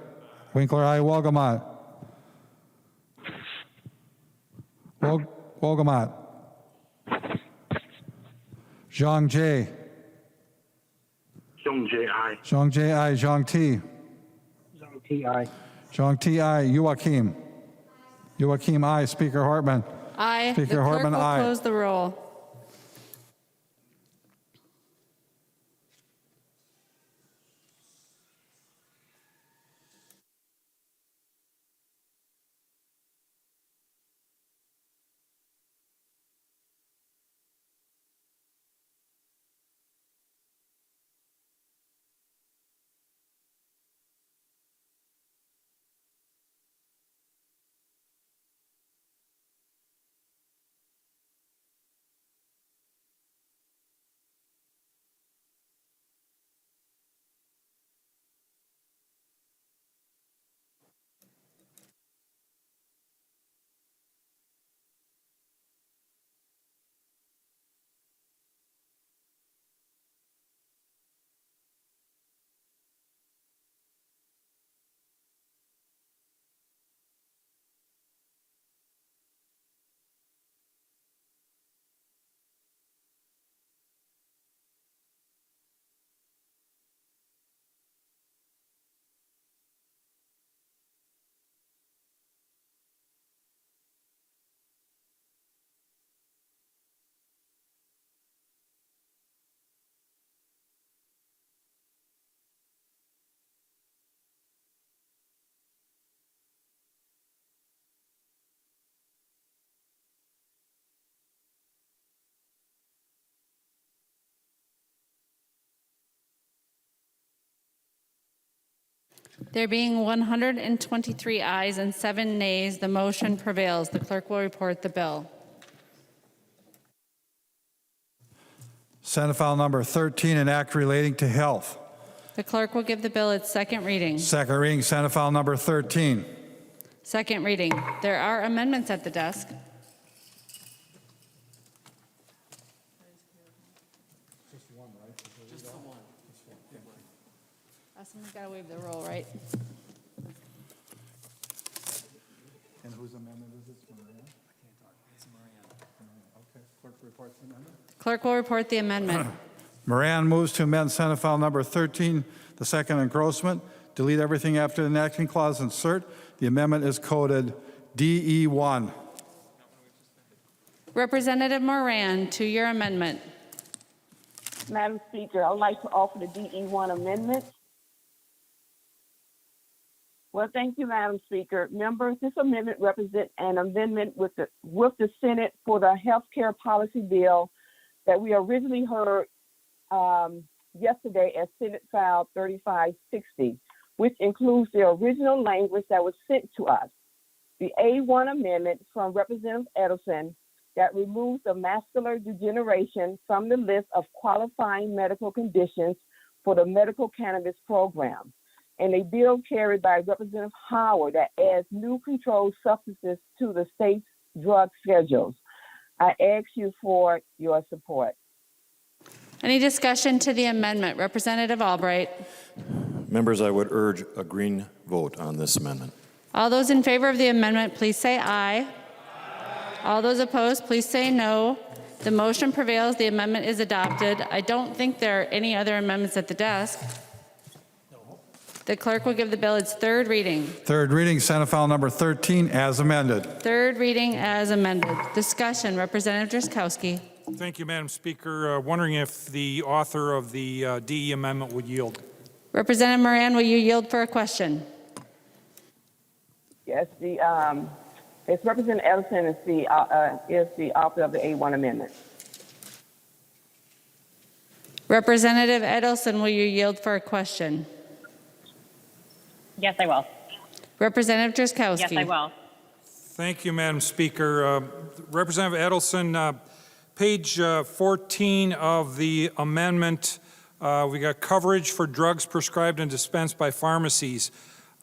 Winkler, aye. Wolgamott. Wolgamott. Zhang J. Zhong J, aye. Zhang J, aye. Zhang T. Zhang T, aye. Zhang T, aye. Youakim. Youakim, aye. Speaker Hartman. Aye. Speaker The clerk Hartman, will aye. close the roll. There being 123 ayes and 7 nays, the motion prevails. The clerk will report the bill. Senate file number 13, an act relating to health. The clerk will give the bill its second reading. Second reading, Senate file number 13. Second reading. There are amendments at the desk. Someone's got to waive the roll, right? And whose amendment is this? Marianne? I can't talk. It's Marianne. Okay, clerk reports the amendment. Clerk will report the amendment. Moran moves to amend Senate file number 13, the second engrossment. Delete everything after the enacting clause, insert. The amendment is coded DE1. Representative Moran, to your amendment. Madam Speaker, I'd like to offer the DE1 amendment. Well, thank you, Madam Speaker. Members, this amendment represents an amendment with the Senate for the health care policy bill that we originally heard yesterday as Senate File 3560, which includes the original language that was sent to us. The A1 amendment from Representative Edelson that removes the macular degeneration from the list of qualifying medical conditions for the medical cannabis program, and a bill carried by Representative Howard that adds new controlled substances to the state's drug schedules. I ask you for your support. Any discussion to the amendment? Representative Albright. Members, I would urge a green vote on this amendment. All those in favor of the amendment, please say aye. All those opposed, please say no. The motion prevails. The amendment is adopted. I don't think there are any other amendments at the desk. The clerk will give the bill its third reading. Third reading, Senate file number 13, as amended. Third reading as amended. Discussion, Representative Drazkowski. Thank you, Madam Speaker. Wondering if the author of the DE amendment would yield. Representative Moran, will you yield for a question? Yes, it's Representative Ellison is the author of the A1 amendment. Representative Edelson, will you yield for a question? Yes, I will. Representative Drazkowski. Yes, I will. Thank you, Madam Speaker. Representative Edelson, page 14 of the amendment, we got coverage for drugs prescribed and dispensed by pharmacies.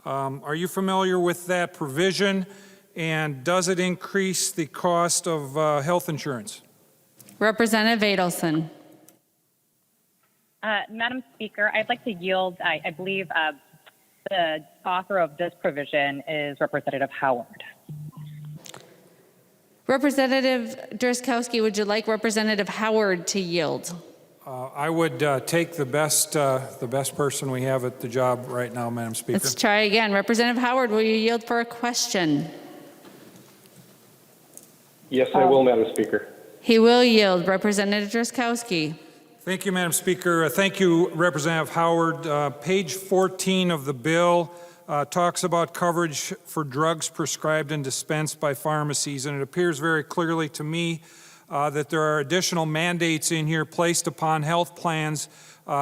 Are you familiar with that provision, and does it increase the cost of health insurance? Representative Edelson. Madam Speaker, I'd like to yield. I believe the author of this provision is Representative Howard. Representative Drazkowski, would you like Representative Howard to yield? I would take the best person we have at the job right now, Madam Speaker. Let's try again. Representative Howard, will you yield for a question? Yes, I will, Madam Speaker. He will yield. Representative Drazkowski. Thank you, Madam Speaker. Thank you, Representative Howard. Page 14 of the bill talks about coverage for drugs prescribed and dispensed by pharmacies, and it appears very clearly to me that there are additional mandates in here placed upon health plans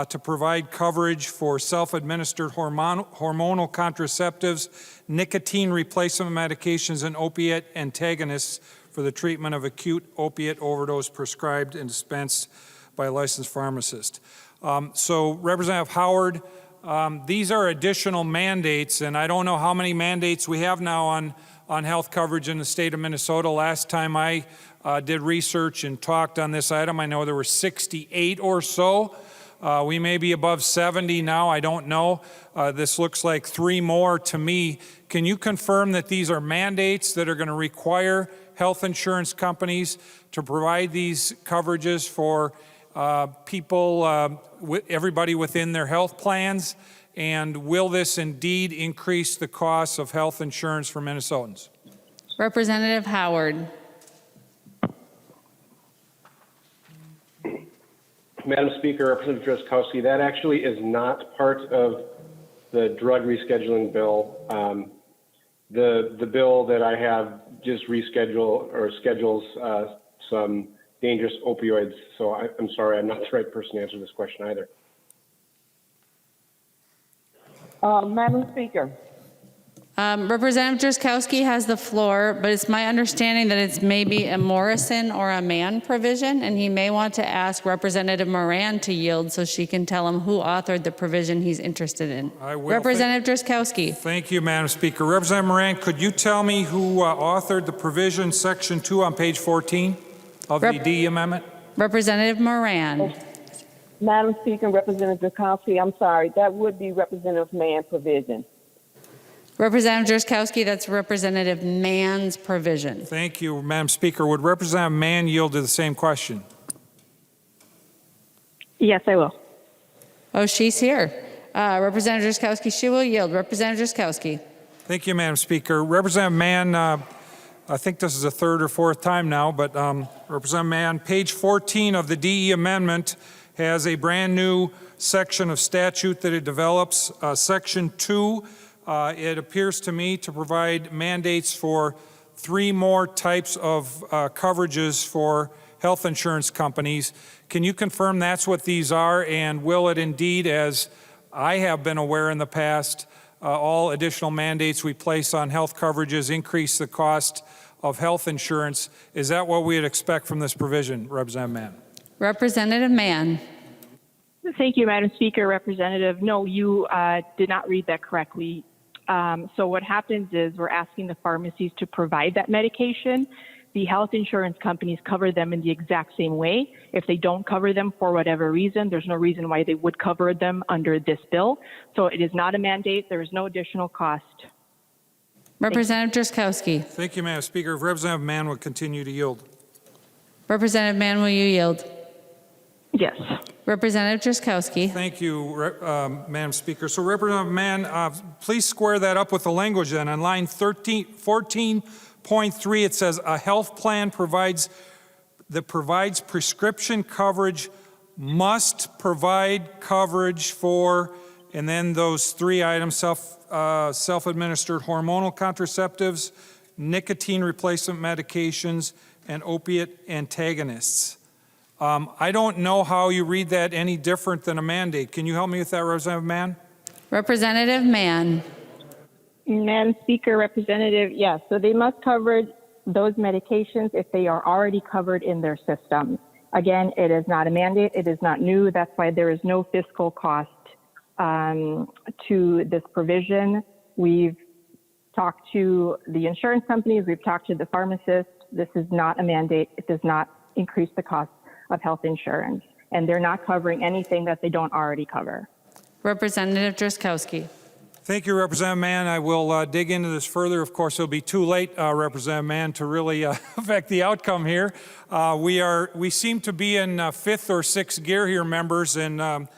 to provide coverage for self-administered hormonal contraceptives, nicotine replacement medications, and opiate antagonists for the treatment of acute opiate overdose prescribed and dispensed by a licensed pharmacist. So, Representative Howard, these are additional mandates, and I don't know how many mandates we have now on health coverage in the state of Minnesota. Last time I did research and talked on this item, I know there were 68 or so. We may be above 70 now, I don't know. This looks like 3 more to me. Can you confirm that these are mandates that are going to require health insurance companies to provide these coverages for people, everybody within their health plans? And will this indeed increase the cost of health insurance for Minnesotans? Representative Howard. Madam Speaker, Representative Drazkowski, that actually is not part of the drug rescheduling bill. The bill that I have just schedules some dangerous opioids. So I'm sorry, I'm not the right person to answer this question either. Madam Speaker. Representative Drazkowski has the floor, but it's my understanding that it's maybe a Morrison or a Mann provision, and he may want to ask Representative Moran to yield so she can tell him who authored the provision he's interested in. I will. Representative Drazkowski. Thank you, Madam Speaker. Representative Moran, could you tell me who authored the provision, section 2 on page 14 of the D amendment? Representative Moran. Madam Speaker, Representative Drazkowski, I'm sorry, that would be Representative Mann provision. Representative Drazkowski, that's Representative Mann's provision. Thank you, Madam Speaker. Would Representative Mann yield to the same question? Yes, I will. Oh, she's here. Representative Drazkowski, she will yield. Representative Drazkowski. Thank you, Madam Speaker. Representative Mann, I think this is the 3rd or 4th time now, but Representative Mann, page 14 of the DE amendment has a brand new section of statute that it develops, section 2. It appears to me to provide mandates for 3 more types of coverages for health insurance companies. Can you confirm that's what these are, and will it indeed, as I have been aware in the past, all additional mandates we place on health coverages increase the cost of health insurance? Is that what we'd expect from this provision, Representative Mann? Representative Mann. Thank you, Madam Speaker. Representative, no, you did not read that correctly. So what happens is we're asking the pharmacies to provide that medication. The health insurance companies cover them in the exact same way. If they don't cover them for whatever reason, there's no reason why they would cover them under this bill. So it is not a mandate. There is no additional cost. Representative Drazkowski. Thank you, Madam Speaker. If Representative Mann would continue to yield. Representative Mann, will you yield? Yes. Representative Drazkowski. Thank you, Madam Speaker. So, Representative Mann, please square that up with the language then. On line 14.3, it says a health plan provides prescription coverage must provide coverage for, and then those 3 items, self-administered hormonal contraceptives, nicotine replacement medications, and opiate antagonists. I don't know how you read that any different than a mandate. Can you help me with that, Representative Mann? Representative Mann. Madam Speaker, Representative, yes. So they must cover those medications if they are already covered in their system. Again, it is not a mandate. It is not new. That's why there is no fiscal cost to this provision. We've talked to the insurance companies. We've talked to the pharmacists. This is not a mandate. It does not increase the cost of health insurance, and they're not covering anything that they don't already cover. Representative Drazkowski. Thank you, Representative Mann. I will dig into this further. Of course, it'll be too late, Representative Mann, to really affect the outcome here. We seem to be in 5th or 6th gear here, members, and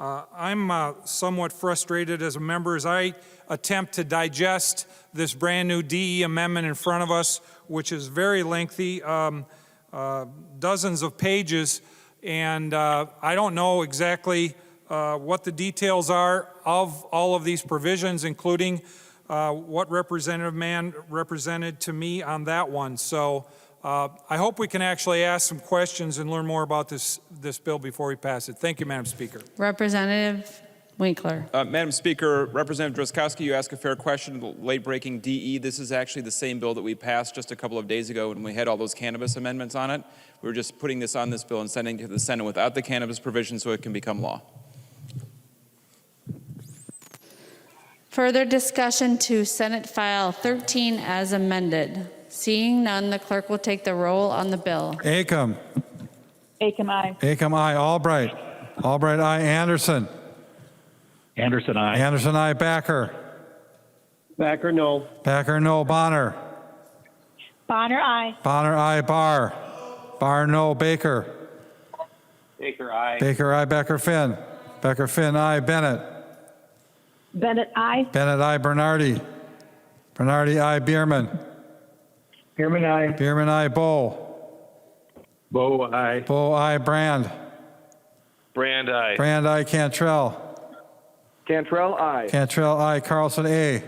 I'm somewhat frustrated as a member as I attempt to digest this brand-new DE amendment in front of us, which is very lengthy, dozens of pages, and I don't know exactly what the details are of all of these provisions, including what Representative Mann represented to me on that one. So I hope we can actually ask some questions and learn more about this bill before we pass it. Thank you, Madam Speaker. Representative Winkler. Madam Speaker, Representative Drazkowski, you asked a fair question, late-breaking DE. This is actually the same bill that we passed just a couple of days ago when we had all those cannabis amendments on it. We were just putting this on this bill and sending it to the Senate without the cannabis provision so it can become law. Further discussion to Senate File 13 as amended. Seeing none, the clerk will take the roll on the bill. Youakim. Youakim, aye. Youakim, aye. Albright. Albright, aye. Anderson. Anderson, aye. Anderson, aye. Backer. Backer, no. Backer, no. Bonner. Bonner, aye. Bonner, aye. Barr. Barr, no. Baker. Baker, aye. Baker, aye. Becker, Finn. Becker, Finn, aye. Bennett. Bennett, aye. Bennett, aye. Bernardi. Bernardi, aye. Bierman. Bierman, aye. Bierman, aye. Bow. Bow, aye. Bow, aye. Brand. Brand, aye. Brand, aye. Cantrell. Cantrell, aye. Cantrell, aye. Carlson, A.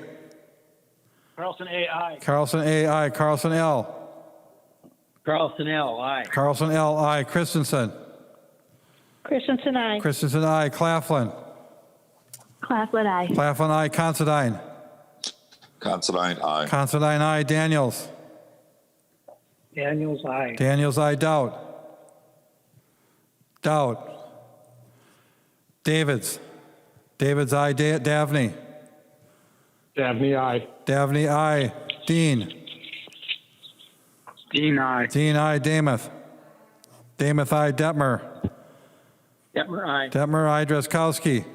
Carlson, A, aye. Carlson, A, aye. Carlson, L. Carlson, L, aye. Carlson, L, aye. Christensen. Christensen, aye. Christensen, aye. Claflin. Claflin, aye. Claflin, aye. Considine. Considine, aye. Considine, aye. Daniels. Daniels, aye. Daniels, aye. Doubt. Doubt. Davids. Davids, aye. Davnie. Davnie, aye. Davnie, aye. Dean. Dean, aye. Dean, aye. Damath. Damath, aye. Detmer. Detmer, aye. Detmer, aye. Drazkowski.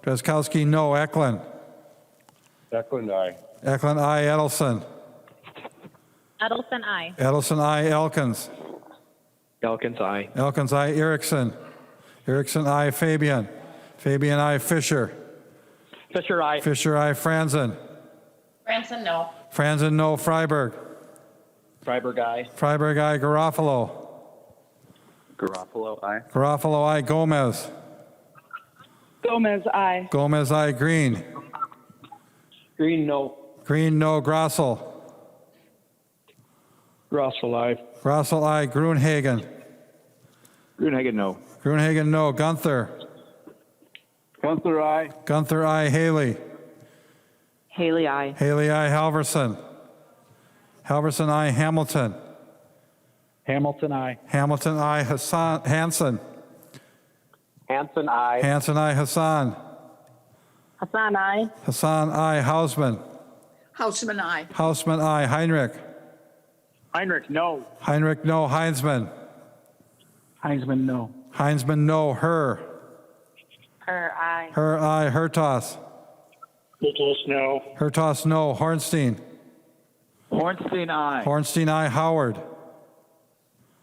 Drazkowski, no. Eklund. Eklund, aye. Eklund, aye. Edelson. Edelson, aye. Edelson, aye. Elkins. Elkins, aye. Elkins, aye. Erickson. Erickson, aye. Fabian. Fabian, aye. Fisher. Fisher, aye. Fisher, aye. Franzen. Branson, no. Franzen, no. Freiberg. Freiberg, aye. Freiberg, aye. Garofalo. Garofalo, aye. Garofalo, aye. Gomez. Gomez, aye. Gomez, aye. Green. Green, no. Green, no. Grossel. Grossel, aye. Grossel, aye. Grunhagen. Grunhagen, no. Grunhagen, no. Gunther. Gunther, aye. Gunther, aye. Haley. Haley, aye. Haley, aye. Halverson. Halverson, aye. Hamilton. Hamilton, aye. Hamilton, aye. Hanson. Hanson, aye. Hanson, aye. Hassan. Hassan, aye. Hassan, aye. Hausman. Hausman, aye. Hausman, aye. Heinrich. Heinrich, no. Heinrich, no. Heinzman. Heinzman, no. Heinzman, no. Her. Her, aye. Her, aye. Hertos. Littles, no. Hertos, no. Hornstein. Hornstein, aye. Hornstein, aye. Howard.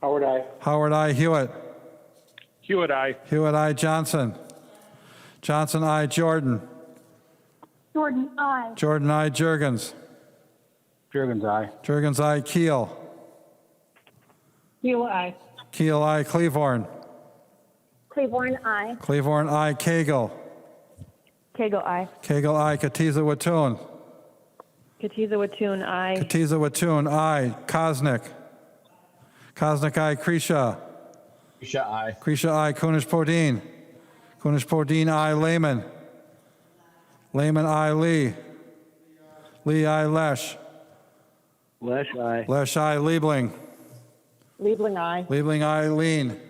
Howard, aye. Howard, aye. Hewitt. Hewitt, aye. Hewitt, aye. Johnson. Johnson, aye. Jordan. Jordan, aye. Jordan, aye. Jurgens. Jurgens, aye. Jurgens, aye. Keel. Keel, aye. Keel, aye. Cleavorn. Claiborne, aye. Cleavorn, aye. Koegel. Koegel, aye. Koegel, aye. Katiza Watun. Katiza Watun, aye. Katiza Watun, aye. Kosnick. Kosnick, aye. Krisha. Krisha, aye. Krisha, aye. Kunish Podine. Kunish Podine, aye. Layman. Layman, aye. Lee. Lee, aye. Lesh. Lesh, aye. Lesh, aye. Liebling. Liebling, aye. Liebling, aye. Lean.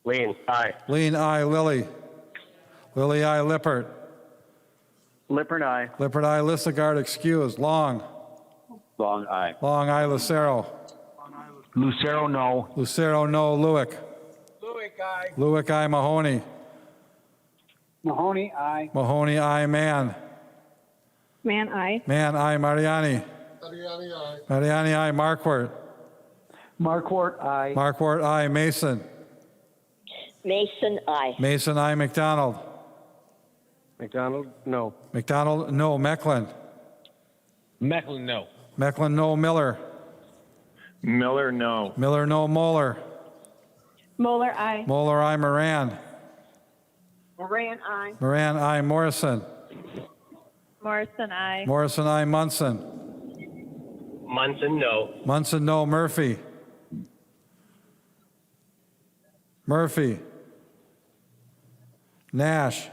Lean, aye. Lean, aye. Lilly. Lilly, aye. Lippert. Lippert, aye. Lippert, aye. Lissegard, excused. Long. Long, aye. Long, aye. Lucero. Lucero, no. Lucero, no. Lewick. Lewick, aye. Lewick, aye. Mahoney. Mahoney, aye. Mahoney, aye. Mann. Man, aye. Mann, aye. Mariani. Mariani, aye. Marquardt. Marquardt, aye. Marquardt, aye. Mason. Mason, aye. Mason, I. McDonald. McDonald, no. McDonald, no. Mecklin. Mecklin, no. Mecklin, no. Miller. Miller, no. Miller, no. Moeller. Moeller, aye. Moeller, I. Moran. Moran, aye. Moran, I. Morrison. Morrison, aye. Morrison, I. Munson. Munson, no. Munson, no. Murphy. Murphy. Nash.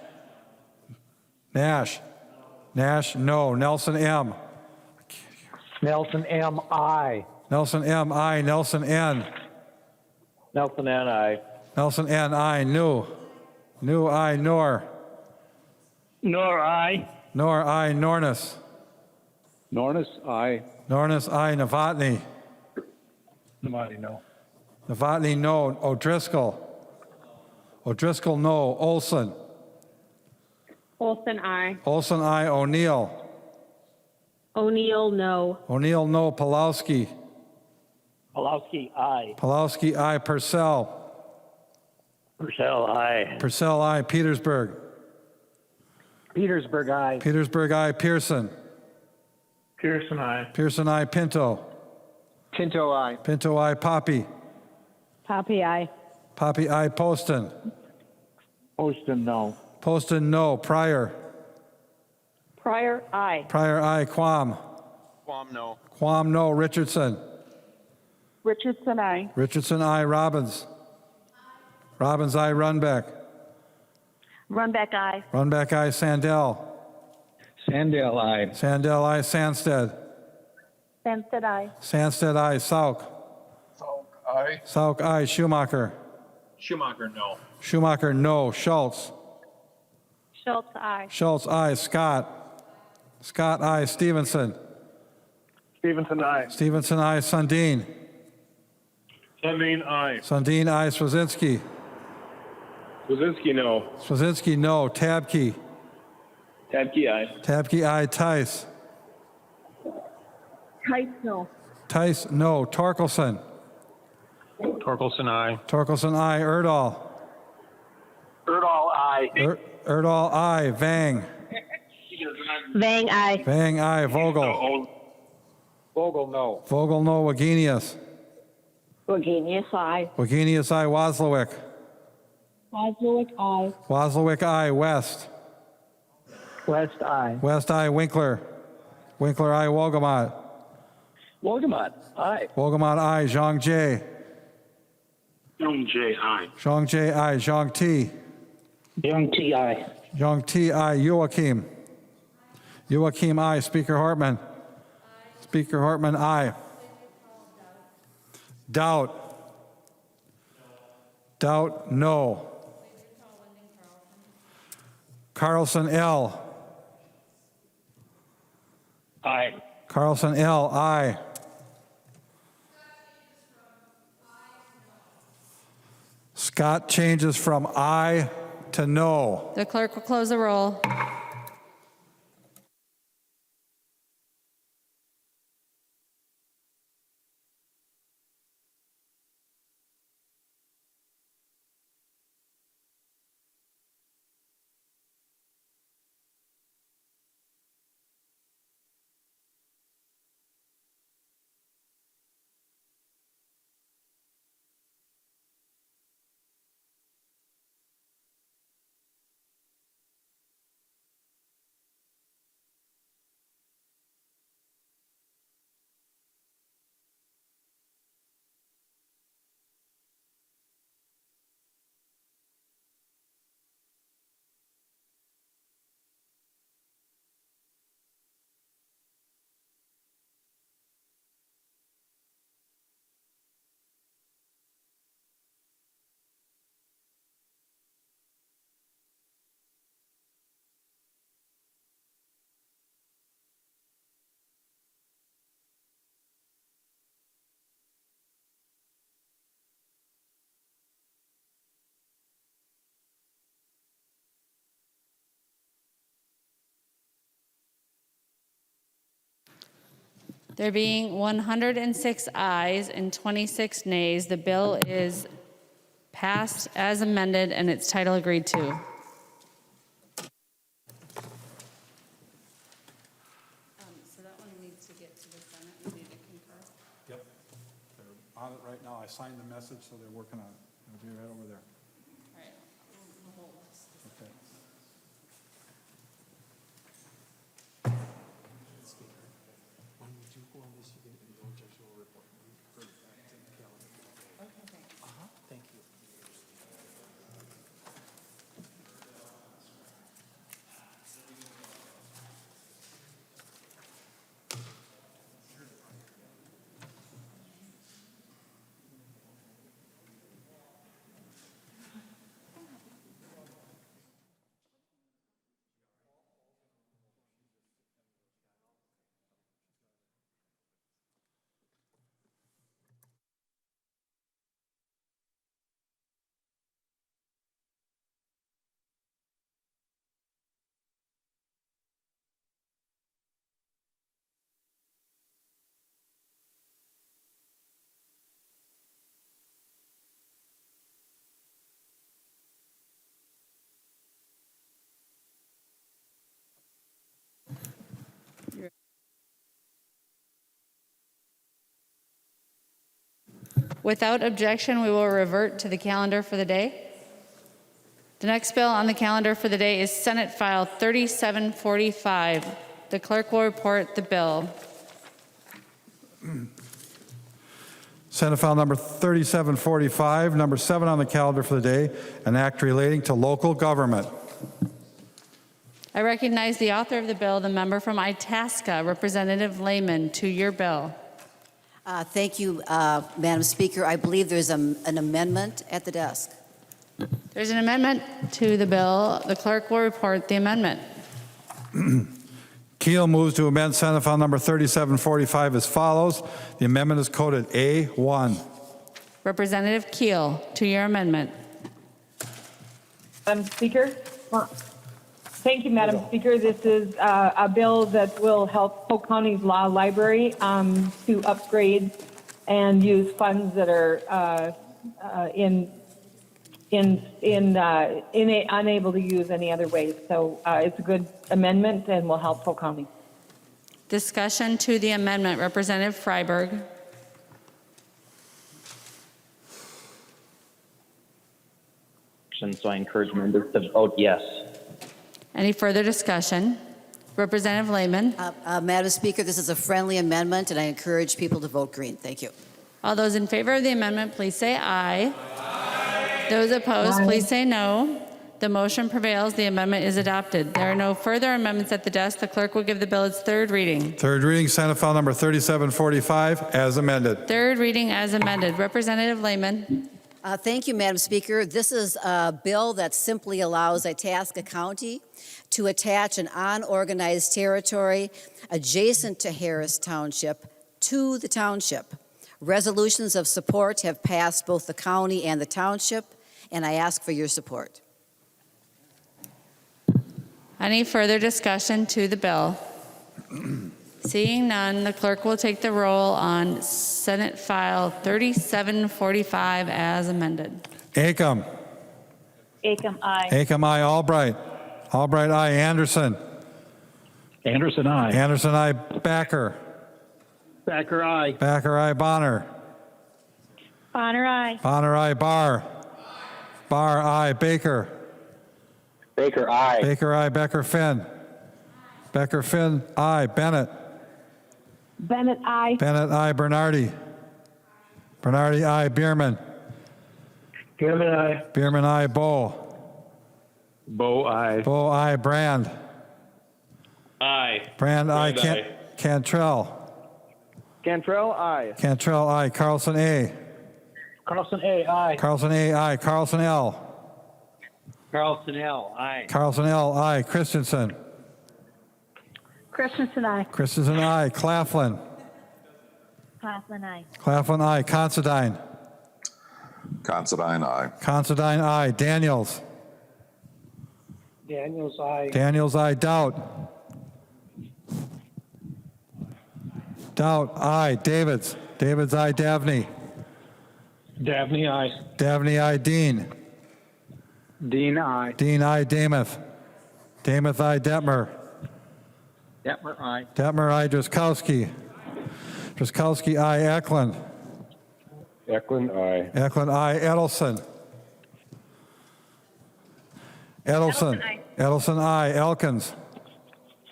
Nash. Nash, no. Nelson, M. Nelson M. I. Nelson, M. I. Nelson, N. Nelson N. I. Nelson, N. I. New. New, I. Nor. Nor I. Nor, I. Nornis. Nornis, I. Nornis, I. Novotny. Nobody, no. Novotny, no. O'Driscoll. O'Driscoll, no. Olson. Olson, aye. Olson, I. O'Neill. O'Neill, no. O'Neill, no. Pulowski. Pulowski, I. Pulowski, I. Purcell. Purcell, I. Purcell, I. Petersburg. Petersburg, I. Petersburg, I. Pearson. Pearson, I. Pearson, I. Pinto. Pinto, I. Pinto, I. Poppy. Poppy, aye. Poppy, I. Poston. Poston, no. Poston, no. Pryor. Pryor, aye. Pryor, I. Quam. Quam, no. Quam, no. Richardson. Richardson, aye. Richardson, I. Robbins. Robbins, I. Runbeck. Runback, aye. Runbeck, I. Sandell. Sandell, I. Sandell, I. Sandsted. Sandsted, aye. Sandsted, I. Sauk. Salk, I. Sauk, I. Schumacher. Schumacher, no. Schumacher, no. Schultz. Schultz, aye. Schultz, I. Scott. Scott, I. Stevenson. Stevenson, I. Stevenson, I. Sundin. Sundin, I. Sundin, I. Swazinski. Wazinski, no. Swazinski, no. Tabke. Tabke, I. Tabke, I. Tice. Tice, no. Tice, no. Torkelson. Torkelson, I. Torkelson, I. Erdahl. Erdahl, I. Erdahl, I. Vang. Vang, aye. Vang, I. Vogel. Vogel, no. Vogel, no. Wagenius. Wagenius, aye. Wagenius, I. Wozlowick. Wozlowick, aye. Wozlowick, I. West. West, I. West, I. Winkler. Winkler, I. Wolgamott. Wolgamott, I. Wolgamott, I. Zhang J. Young J. I. Zhang J, I. Zhang T. Young T, I. Zhang T, I. Youakim. Youakim, I. Speaker Hartman. Speaker Hartman, I. Doubt. Doubt, no. Carlson, L. I. Carlson, L. I. Scott changes from I to no. The clerk will close the roll. There being 106 ayes and 26 nays, the bill is passed as amended and its title agreed to. So that one needs to get to the Senate. We need to concur. Yep. They're on it right now. I signed the message, so they're working on it. It'll be right over there. All right. We'll hold this. Okay. Thank you. Without objection, we will revert to the calendar for the day. The next bill on the calendar for the day is Senate File 3745. The clerk will report the bill. Senate File number 3745, number 7 on the calendar for the day, an act relating to local government. I recognize the author of the bill, the member from Itasca, Representative Layman, to your bill. Thank you, Madam Speaker. I believe there's an amendment at the desk. There's an amendment to the bill. The clerk will report the amendment. Keel moves to amend Senate File number 3745 as follows. The amendment is coded A1. Representative Keel, to your amendment. Madam Speaker? Thank you, Madam Speaker. This is a bill that will help Polk County's law library to upgrade and use funds that are unable to use any other ways. So it's a good amendment and will help Polk County. Discussion to the amendment. Representative Freiberg. So I encourage members to vote yes. Any further discussion? Representative Layman. Madam Speaker, this is a friendly amendment, and I encourage people to vote green. Thank you. All those in favor of the amendment, please say aye. Aye. Those opposed, please say no. The motion prevails. The amendment is adopted. There are no further amendments at the desk. The clerk will give the bill its third reading. Third reading, Senate File number 3745 as amended. Third reading as amended. Representative Layman. Thank you, Madam Speaker. This is a bill that simply allows Itasca County to attach an unorganized territory adjacent to Harris Township to the township. Resolutions of support have passed both the county and the township, and I ask for your support. Any further discussion to the bill? Seeing none, the clerk will take the roll on Senate File 3745 as amended. Youakim. Youakim, aye. Youakim, aye. Albright. Albright, aye. Anderson. Anderson, aye. Anderson, aye. Backer. Backer, aye. Backer, aye. Bonner. Bonner, aye. Bonner, aye. Barr. Barr, aye. Baker. Baker, aye. Baker, aye. Becker, Finn. Becker, Finn, aye. Bennett. Bennett, aye. Bennett, aye. Bernardi. Bernardi, aye. Bierman. Bierman, aye. Bierman, aye. Bow. Bo, aye. Bow, aye. Brand. Aye. Brand, aye. Brand, aye. Cantrell. Cantrell, aye. Cantrell, aye. Carlson, A. Carlson, A, aye. Carlson, A, aye. Carlson, L. Carlson, L, aye. Carlson, L, aye. Christensen. Christensen, aye. Christensen, aye. Claflin. Claflin, aye. Claflin, aye. Considine. Considine, aye. Considine, aye. Daniels. Daniels, aye. Daniels, aye. Doubt. Doubt, aye. Davids. Davids, aye. Davnie. Davnie, aye. Davnie, I. Dean. Dean, aye. Dean, I. Damath. Damath, I. Detmer. Detmer, aye. Detmer, I. Drazkowski. Drazkowski, I. Eklund. Eklund, aye. Eklund, I. Edelson. Edelson. Edelson, I. Elkins.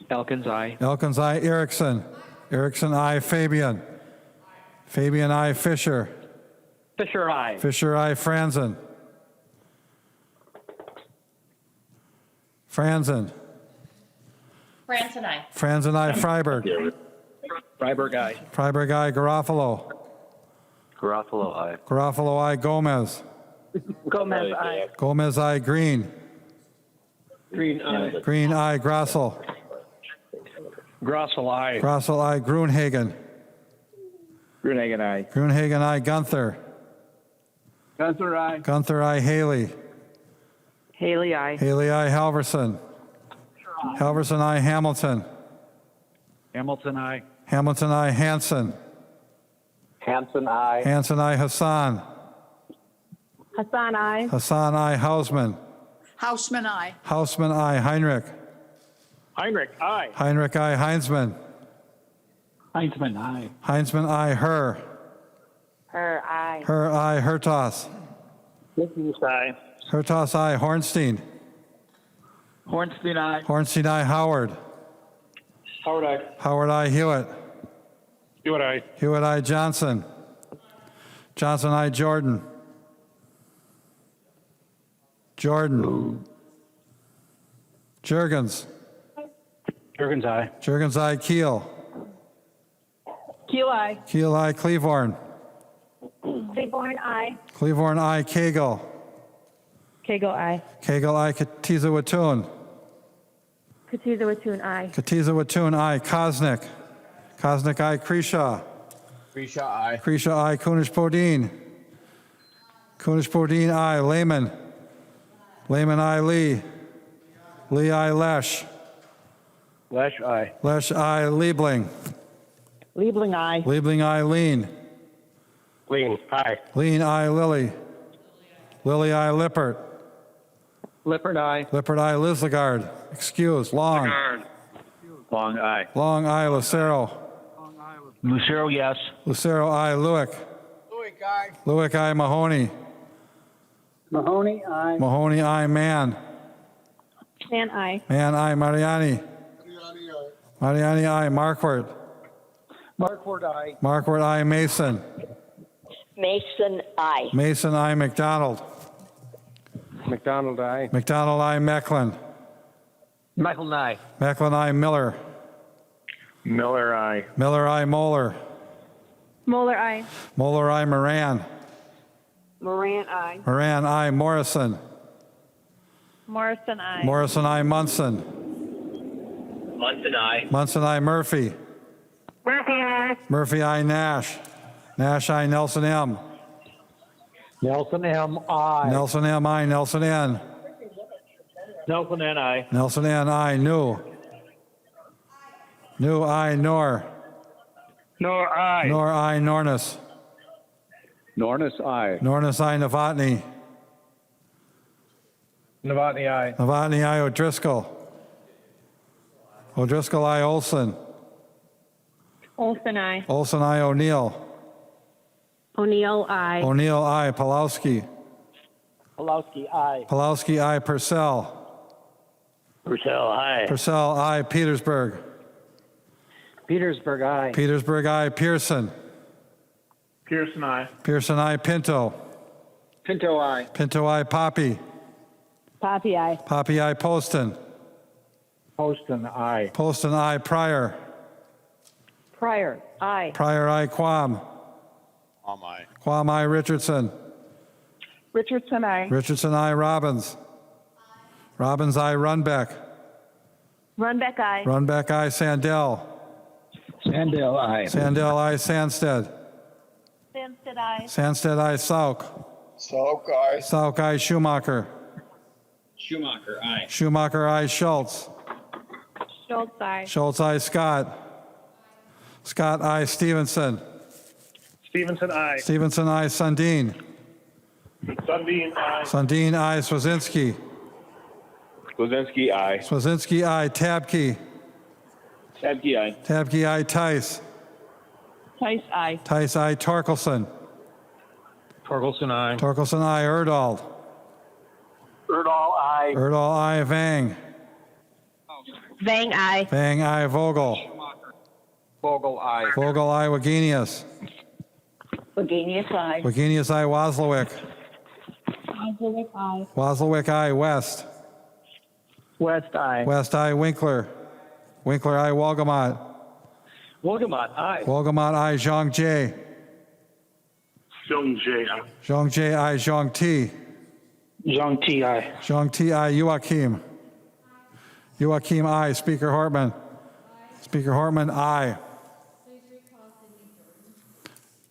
Elkins, aye. Elkins, I. Erickson. Erickson, I. Fabian. Fabian, I. Fisher. Fisher, aye. Fisher, I. Franzen. Franzen. Franson, I. Franzen, I. Freiberg. Freiberg, aye. Freiberg, I. Garofalo. Garofalo, aye. Garofalo, I. Gomez. Gomez, aye. Gomez, I. Green. Green, aye. Green, I. Grossel. Grossel, aye. Grossel, I. Grunhagen. Grunehagen, aye. Grunhagen, I. Gunther. Gunther, aye. Gunther, I. Haley. Haley, aye. Haley, I. Halverson. Halverson, I. Hamilton. Hamilton, aye. Hamilton, I. Hanson. Hanson, aye. Hanson, I. Hassan. Hassan, aye. Hassan, I. Hausman. Hausman, I. Hausman, I. Heinrich. Heinrich, aye. Heinrich, I. Heinzman. Heinzman, aye. Heinzman, I. Her. Her, aye. Her, I. Hertos. Nicholas, aye. Hertos, I. Hornstein. Hornstein, aye. Hornstein, I. Howard. Howard, aye. Howard, I. Hewitt. Hewitt, aye. Hewitt, I. Johnson. Johnson, I. Jordan. Jordan. Jurgens. Jurgens, aye. Jurgens, I. Keel. Keel, aye. Keel, I. Cleavorn. Claiborne, aye. Cleavorn, I. Koegel. Koegel, aye. Koegel, I. Katiza Watun. Katiza Watun, aye. Katiza Watun, I. Kosnick. Kosnick, I. Kreshaw. Grisha, aye. Kreshaw, I. Kunish Bodine. Kunish Bodine, I. Layman. Layman, I. Lee. Lee, I. Lesh. Lesh, aye. Lesh, I. Liebling. Liebling, aye. Liebling, I. Lean. Lean, aye. Lean, I. Lilly. Lilly, I. Lippert. Lippert, aye. Lippert, I. Lislegard. Excuse. Long. Long, aye. Long, I. Lucero. Lucero, yes. Lucero, I. Lewick. Lewick, aye. Lewick, I. Mahoney. Mahoney, aye. Mahoney, I. Mann. Man, aye. Mann, I. Mariani. Mariani, I. Marquardt. Markford, aye. Marquardt, I. Mason. Mason, aye. Mason, I. McDonald. McDonald, aye. McDonald, I. Mecklin. Michael, aye. Mecklin, I. Miller. Miller, aye. Miller, I. Moeller. Moeller, aye. Moeller, I. Moran. Moran, aye. Moran, I. Morrison. Morrison, I. Morrison, I. Munson. Munson, aye. Munson, I. Murphy. Murphy, aye. Murphy, I. Nash. Nash, I. Nelson, M. Nelson, M, aye. Nelson, M. I. Nelson, N. Nelson, N, aye. Nelson, N. I. New. New, I. Nor. Nor, aye. Nor, I. Nornis. Nornis, aye. Nornis, I. Novotny. Novotny, aye. Novotny, I. O'Driscoll. O'Driscoll, I. Olson. Olson, aye. Olson, I. O'Neill. O'Neill, aye. O'Neill, I. Pulowski. Pulowski, aye. Pulowski, I. Purcell. Purcell, aye. Purcell, I. Petersburg. Petersburg, aye. Petersburg, I. Pearson. Pearson, aye. Pearson, I. Pinto. Pinto, aye. Pinto, I. Poppy. Poppy, aye. Poppy, I. Poston. Poston, aye. Poston, I. Pryor. Pryor, aye. Pryor, I. Quam. Aye. Quam, I. Richardson. Richardson, aye. Richardson, I. Robbins. Robbins, I. Runbeck. Runbeck, aye. Runbeck, I. Sandell. Sandell, aye. Sandell, I. Sandsted. Sandsted, I. Sandsted, I. Sauk. Sauk, aye. Sauk, I. Schumacher. Schumacher, aye. Schumacher, I. Schultz. Schultz, I. Schultz, I. Scott. Scott, I. Stevenson. Stevenson, aye. Stevenson, I. Sundin. Sundin, aye. Sundin, aye. Swazinski. Swazinski, aye. Swazinski, aye. Tabke. Tabke, aye. Tabke, aye. Tice. Tice, aye. Tice, aye. Torkelson. Torkelson, aye. Torkelson, aye. Erdahl. Erdahl, aye. Erdahl, aye. Vang. Vang, aye. Vang, aye. Vogel. Vogel, aye. Vogel, aye. Wagenius. Wagenius, aye. Wagenius, aye. Waslowick. Wazowicz, aye. Waslowick, aye. West. West, aye. West, aye. Winkler. Winkler, aye. Wolgamott. Wolgamott, aye. Wolgamott, aye. Zhang Jie. Zhang Jie, aye. Zhang Jie, aye. Zhang Ti. Zhang Ti, aye. Zhang Ti, aye. Youakim. Youakim, aye. Speaker Hartman. Speaker Hartman, aye.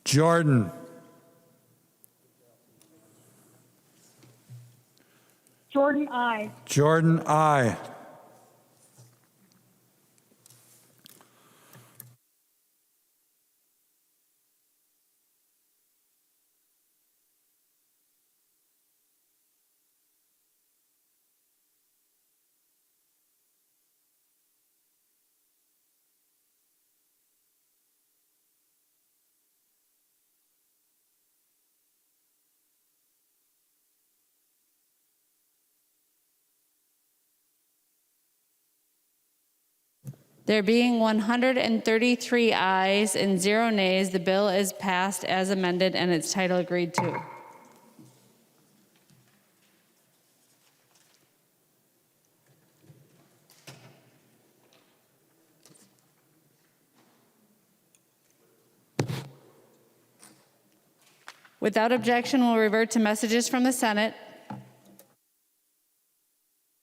Jordan. Jordan, aye. Jordan, aye. There being 133 ayes and 0 nays, the bill is passed as amended and its title agreed to. Without objection, we'll revert to messages from the Senate.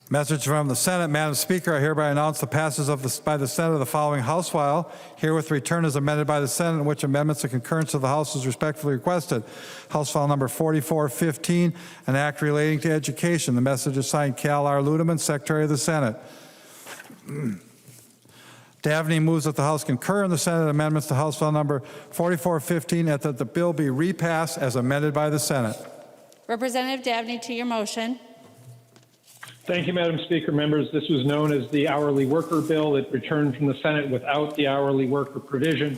Message from the Senate. Madam Speaker, I hereby announce the passage by the Senate of the following House file, herewith returned as amended by the Senate, in which amendments and concurrence of the House is respectfully requested. House file number 4415, an act relating to education. The message is signed Cal R. Ludeman, Secretary of the Senate. Davnie moves that the House concur in the Senate amendments to House file number 4415 and that the bill be repassed as amended by the Senate. Representative Davnie, to your motion. Thank you, Madam Speaker. Members, this was known as the hourly worker bill. It returned from the Senate without the hourly worker provision,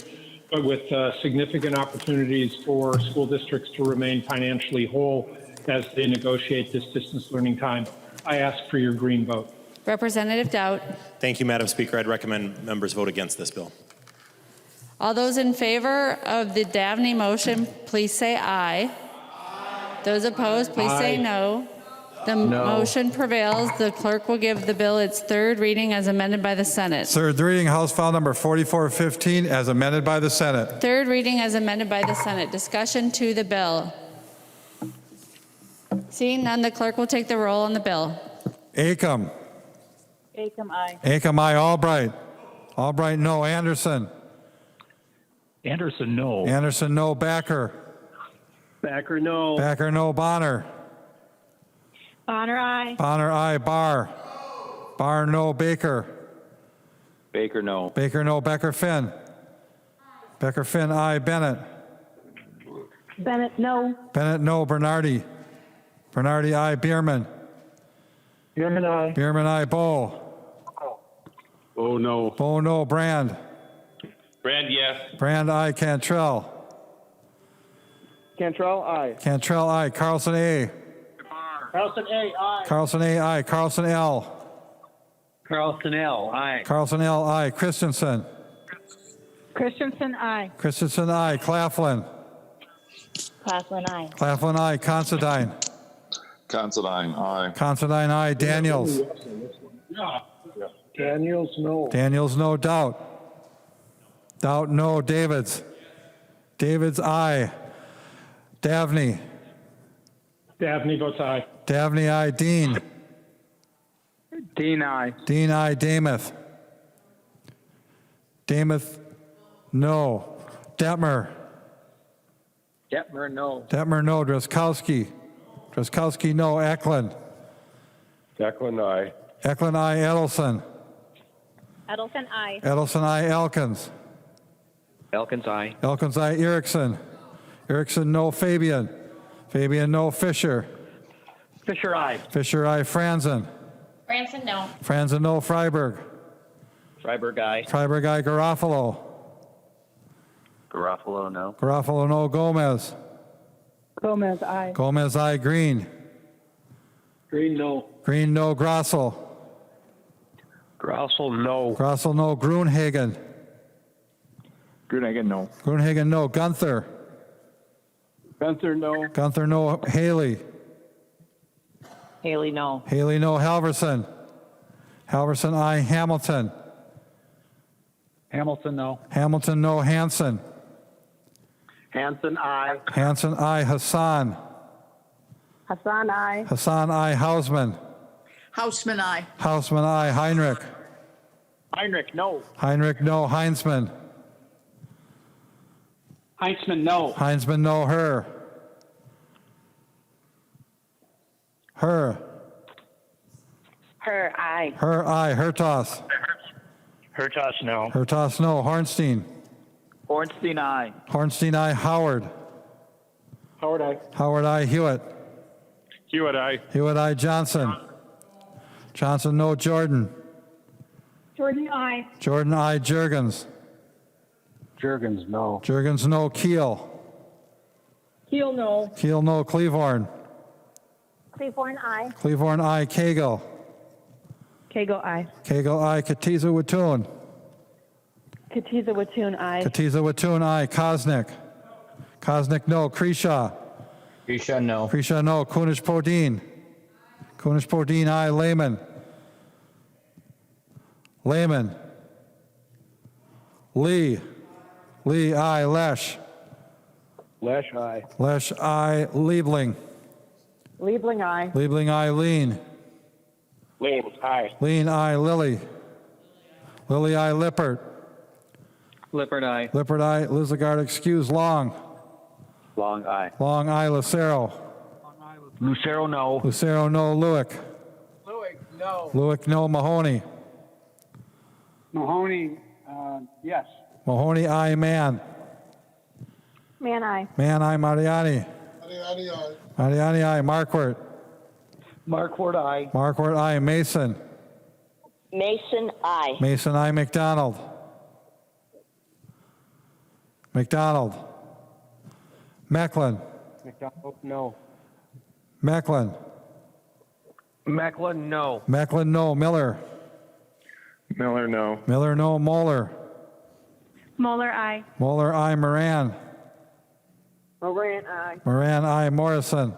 but with significant opportunities for school districts to remain financially whole as they negotiate this distance learning time. I ask for your green vote. Representative Dowd. Thank you, Madam Speaker. I'd recommend members vote against this bill. All those in favor of the Davnie motion, please say aye. Those opposed, please say no. The motion prevails. The clerk will give the bill its third reading as amended by the Senate. Third reading, House file number 4415 as amended by the Senate. Third reading as amended by the Senate. Discussion to the bill. Seeing none, the clerk will take the roll on the bill. Acom. Acom, aye. Acom, aye. Albright. Albright, no. Anderson. Anderson, no. Anderson, no. Backer. Backer, no. Backer, no. Bonner. Bonner, aye. Bonner, aye. Barr. Barr, no. Baker. Baker, no. Baker, no. Becker, Finn. Becker, Finn, aye. Bennett. Bennett, no. Bennett, no. Bernardi. Bernardi, aye. Bierman. Bierman, aye. Bierman, aye. Bowe. Oh, no. Bowe, no. Brand. Brand, yes. Brand, aye. Cantrell. Cantrell, aye. Cantrell, aye. Carlson, A. Carlson, A, aye. Carlson, A, aye. Carlson, L. Carlson, L, aye. Carlson, L, aye. Christensen. Christensen, aye. Christensen, aye. Claflin. Claflin, aye. Claflin, aye. Considine. Considine, aye. Considine, aye. Daniels. Daniels, no. Daniels, no. Doubt. Doubt, no. Davids. Davids, aye. Davnie. Davnie votes aye. Davnie, aye. Dean. Dean, aye. Dean, aye. Damath. Damath, no. Detmer. Detmer, no. Detmer, no. Drazkowski. Drazkowski, no. Eklund. Eklund, aye. Eklund, aye. Edelson. Edelson, aye. Edelson, aye. Elkins. Elkins, aye. Elkins, aye. Erickson. Erickson, no. Fabian. Fabian, no. Fisher. Fisher, aye. Fisher, aye. Franzen. Branson, no. Franzen, no. Freiberg. Freiberg, aye. Freiberg, aye. Garofalo. Garofalo, no. Garofalo, no. Gomez. Gomez, aye. Gomez, aye. Green. Green, no. Green, no. Grossel. Grossel, no. Grossel, no. Grunhagen. Grunehagen, no. Grunhagen, no. Gunther. Gunther, no. Gunther, no. Haley. Haley, no. Haley, no. Halverson. Halverson, aye. Hamilton. Hamilton, no. Hamilton, no. Hanson. Hanson, aye. Hanson, aye. Hassan. Hassan, aye. Hassan, aye. Hausman. Hausman, aye. Hausman, aye. Heinrich. Heinrich, no. Heinrich, no. Heinzman. Heinzman, no. Heinzman, no. Her. Her. Her, aye. Her, aye. Hertos. Hertos, no. Hertos, no. Hornstein. Ornstein, aye. Hornstein, aye. Howard. Howard, aye. Howard, aye. Hewitt. Hewitt, aye. Hewitt, aye. Johnson. Johnson, no. Jordan. Jordan, aye. Jordan, aye. Jurgens. Jurgens, no. Jurgens, no. Keel. Keel, no. Keel, no. Cleavorn. Cleveland, aye. Cleavorn, aye. Koegel. Koegel, aye. Koegel, aye. Katiza Watun. Katiza Watun, aye. Katiza Watun, aye. Kosnick. Kosnick, no. Kreshaw. Grisha, no. Kreshaw, no. Kunish Podine. Kunish Podine, aye. Layman. Layman. Lee. Lee, aye. Lesh. Lesh, aye. Lesh, aye. Liebling. Liebling, aye. Liebling, aye. Lean. Lane, aye. Lean, aye. Lilly. Lilly, aye. Lippert. Lippert, aye. Lippert, aye. Lizagard, excuse. Long. Long, aye. Long, aye. Lucero. Lucero, no. Lucero, no. Lewick. Lewick, no. Lewick, no. Mahoney. Mahoney, yes. Mahoney, aye. Mann. Man, aye. Mann, aye. Mariani. Mariani, aye. Marquardt. Markward, aye. Marquardt, aye. Mason. Mason, aye. Mason, aye. McDonald. McDonald. Mecklin. McDonald, no. Mecklin. Mecklin, no. Mecklin, no. Miller. Miller, no. Miller, no. Moeller. Moeller, aye. Moeller, aye. Moran. Moran, aye. Moran, aye. Morrison.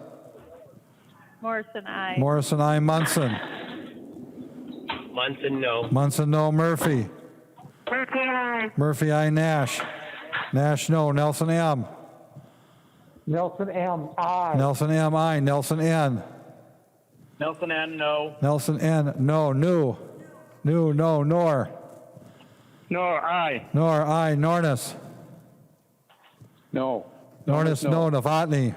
Morrison, aye. Morrison, aye. Munson. Munson, no. Munson, no. Murphy. Murphy, aye. Murphy, aye. Nash. Nash, no. Nelson, M. Nelson M, aye. Nelson, M, aye. Nelson, N. Nelson N, no. Nelson, N, no. New. New, no. Nor. Nor, aye. Nor, aye. Nornis. No. Nornis, no. Novotny.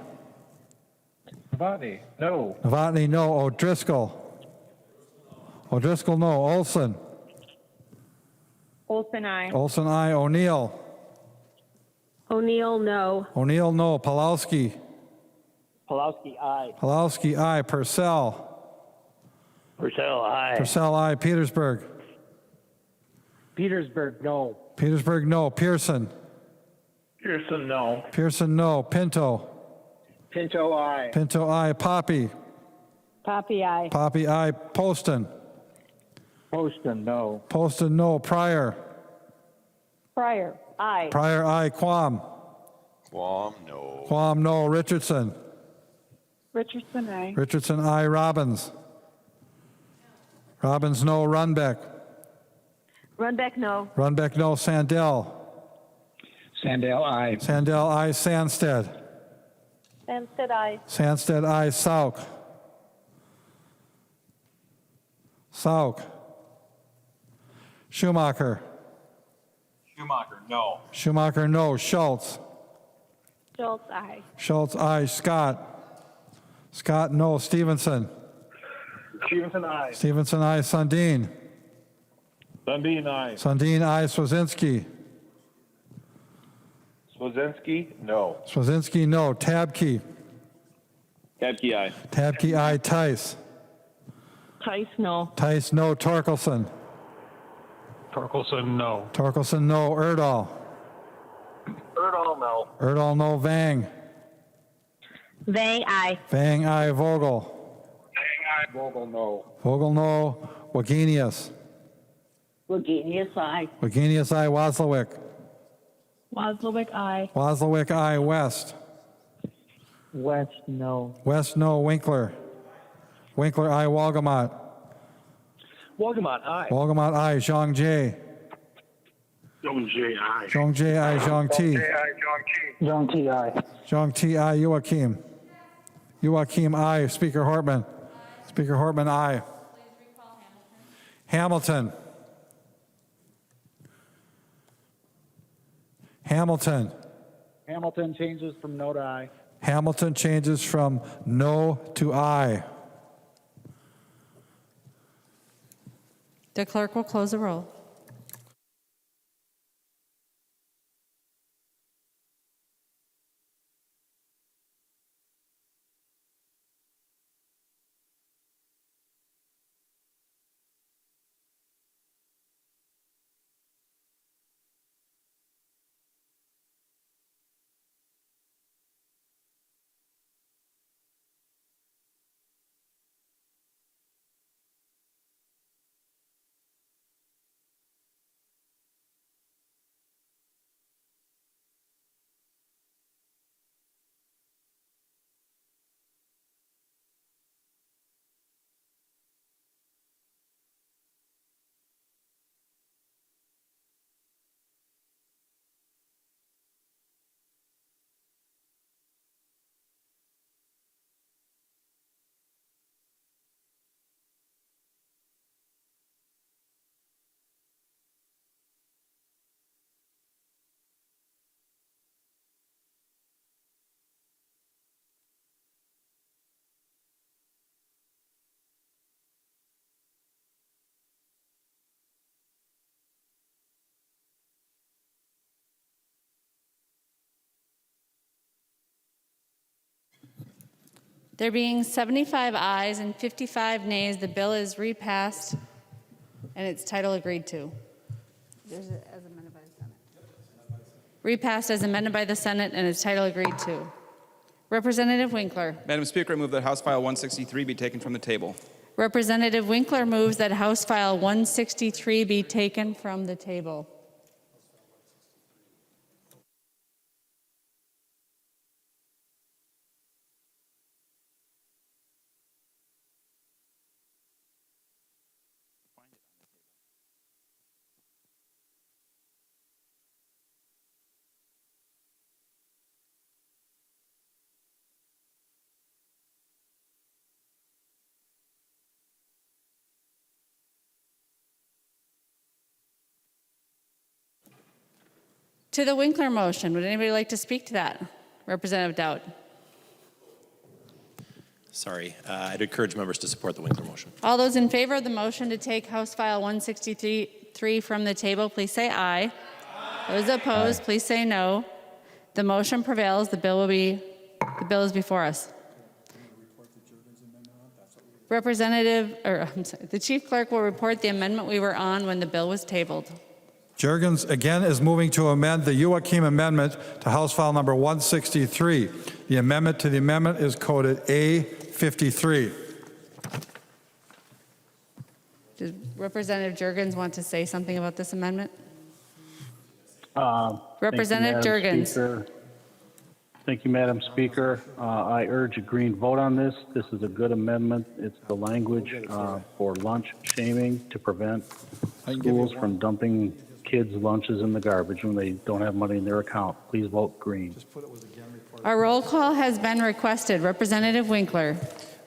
Novotny, no. Novotny, no. O'Driscoll. O'Driscoll, no. Olson. Olson, aye. Olson, aye. O'Neill. O'Neill, no. O'Neill, no. Pulowski. Pulowski, aye. Pulowski, aye. Purcell. Purcell, aye. Purcell, aye. Petersburg. Petersburg, no. Petersburg, no. Pearson. Pearson, no. Pearson, no. Pinto. Pinto, aye. Pinto, aye. Poppy. Poppy, aye. Poppy, aye. Poston. Poston, no. Poston, no. Pryor. Pryor, aye. Pryor, aye. Quam. Quam, no. Quam, no. Richardson. Richardson, aye. Richardson, aye. Robbins. Robbins, no. Runbeck. Runbeck, no. Runbeck, no. Sandell. Sandell, aye. Sandell, aye. Sandsted. Sandsted, aye. Sandsted, aye. Sauk. Sauk. Schumacher. Schumacher, no. Schumacher, no. Schultz. Schultz, aye. Schultz, aye. Scott. Scott, no. Stevenson. Stevenson, aye. Stevenson, aye. Sundin. Sundin, aye. Sundin, aye. Swazinski. Swazinski, no. Swazinski, no. Tabke. Tabke, aye. Tabke, aye. Tice. Tice, no. Tice, no. Torkelson. Torkelson, no. Torkelson, no. Erdahl. Erdahl, no. Erdahl, no. Vang. Vang, aye. Vang, aye. Vogel. Vogel, no. Vogel, no. Wagenius. Wagenius, aye. Wagenius, aye. Waslawick. Waslawick, aye. Waslawick, aye. West. West, no. West, no. Winkler. Winkler, aye. Walgamot. Walgamot, aye. Walgamot, aye. Zhang Jie. Zhang Jie, aye. Zhang Jie, aye. Zhang Ti. Zhang T, aye. Zhang Ti, aye. Youakim. Youakim, aye. Speaker Hortman. Speaker Hortman, aye. Hamilton. Hamilton. Hamilton changes from no to aye. Hamilton changes from no to aye. The clerk will close the roll. There being 75 ayes and 55 nays, the bill is repassed and its title agreed to. There's it as amended by the Senate. Repassed as amended by the Senate and its title agreed to. Representative Winkler. Madam Speaker, I move that House File 163 be taken from the table. Representative Winkler moves that House File 163 be taken from the table. To the Winkler motion, would anybody like to speak to that? Representative Dowd. Sorry, I'd encourage members to support the Winkler motion. All those in favor of the motion to take House File 163 from the table, please say aye. Those opposed, please say no. The motion prevails. The bill is before us. The Chief Clerk will report the amendment we were on when the bill was tabled. Juergens again is moving to amend the Youakim amendment to House File number 163. The amendment to the amendment is coded A53. Does Representative Juergens want to say something about this amendment? Representative Juergens. Thank you, Madam Speaker. I urge a green vote on this. This is a good amendment. It's the language for lunch shaming to prevent schools from dumping kids' lunches in the garbage when they don't have money in their account. Please vote green. Our roll call has been requested. Representative Winkler.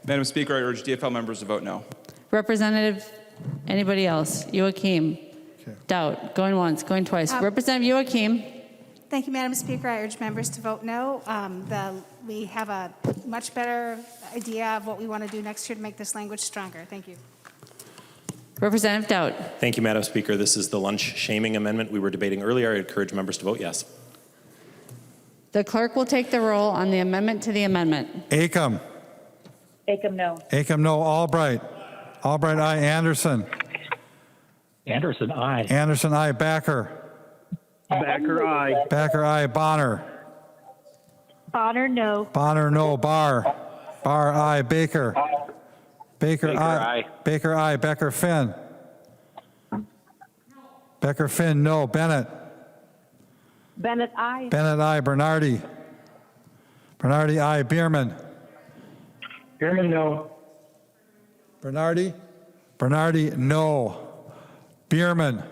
Madam Speaker, I urge DFL members to vote no. Representative, anybody else? Youakim. Doubt. Going once, going twice. Representative Youakim. Thank you, Madam Speaker. I urge members to vote no. We have a much better idea of what we want to do next year to make this language stronger. Thank you. Representative Dowd. Thank you, Madam Speaker. This is the lunch shaming amendment we were debating earlier. I encourage members to vote yes. The clerk will take the roll on the amendment to the amendment. Acom. Acom, no. Acom, no. Albright. Albright, aye. Anderson. Anderson, aye. Anderson, aye. Backer. Backer, aye. Backer, aye. Bonner. Bonner, no. Bonner, no. Barr. Barr, aye. Baker. Baker, aye. Baker, aye. Becker, Finn. Becker, Finn, no. Bennett. Bennett, aye. Bennett, aye. Bernardi. Bernardi, aye. Bierman. Bierman, no. Bernardi. Bernardi, no. Bierman.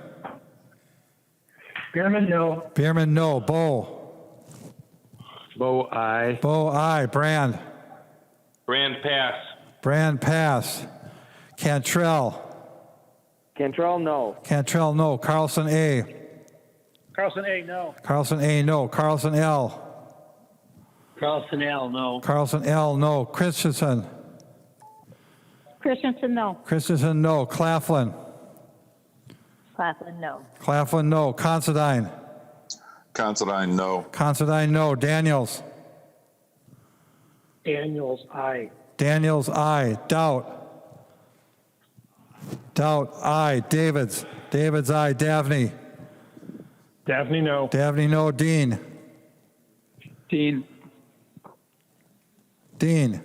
Bierman, no. Bierman, no. Bo. Bo, aye. Bo, aye. Brand. Brand, pass. Brand, pass. Cantrell. Cantrell, no. Cantrell, no. Carlson, A. Carlson, A, no. Carlson, A, no. Carlson, L. Carlson, L, no. Carlson, L, no. Christensen. Christensen, no. Christensen, no. Claflin. Claflin, no. Claflin, no. Considine. Considine, no. Considine, no. Daniels. Daniels, aye. Daniels, aye. Doubt. Doubt, aye. Davids. Davids, aye. Davnie. Davnie, no. Davnie, no. Dean. Dean. Dean.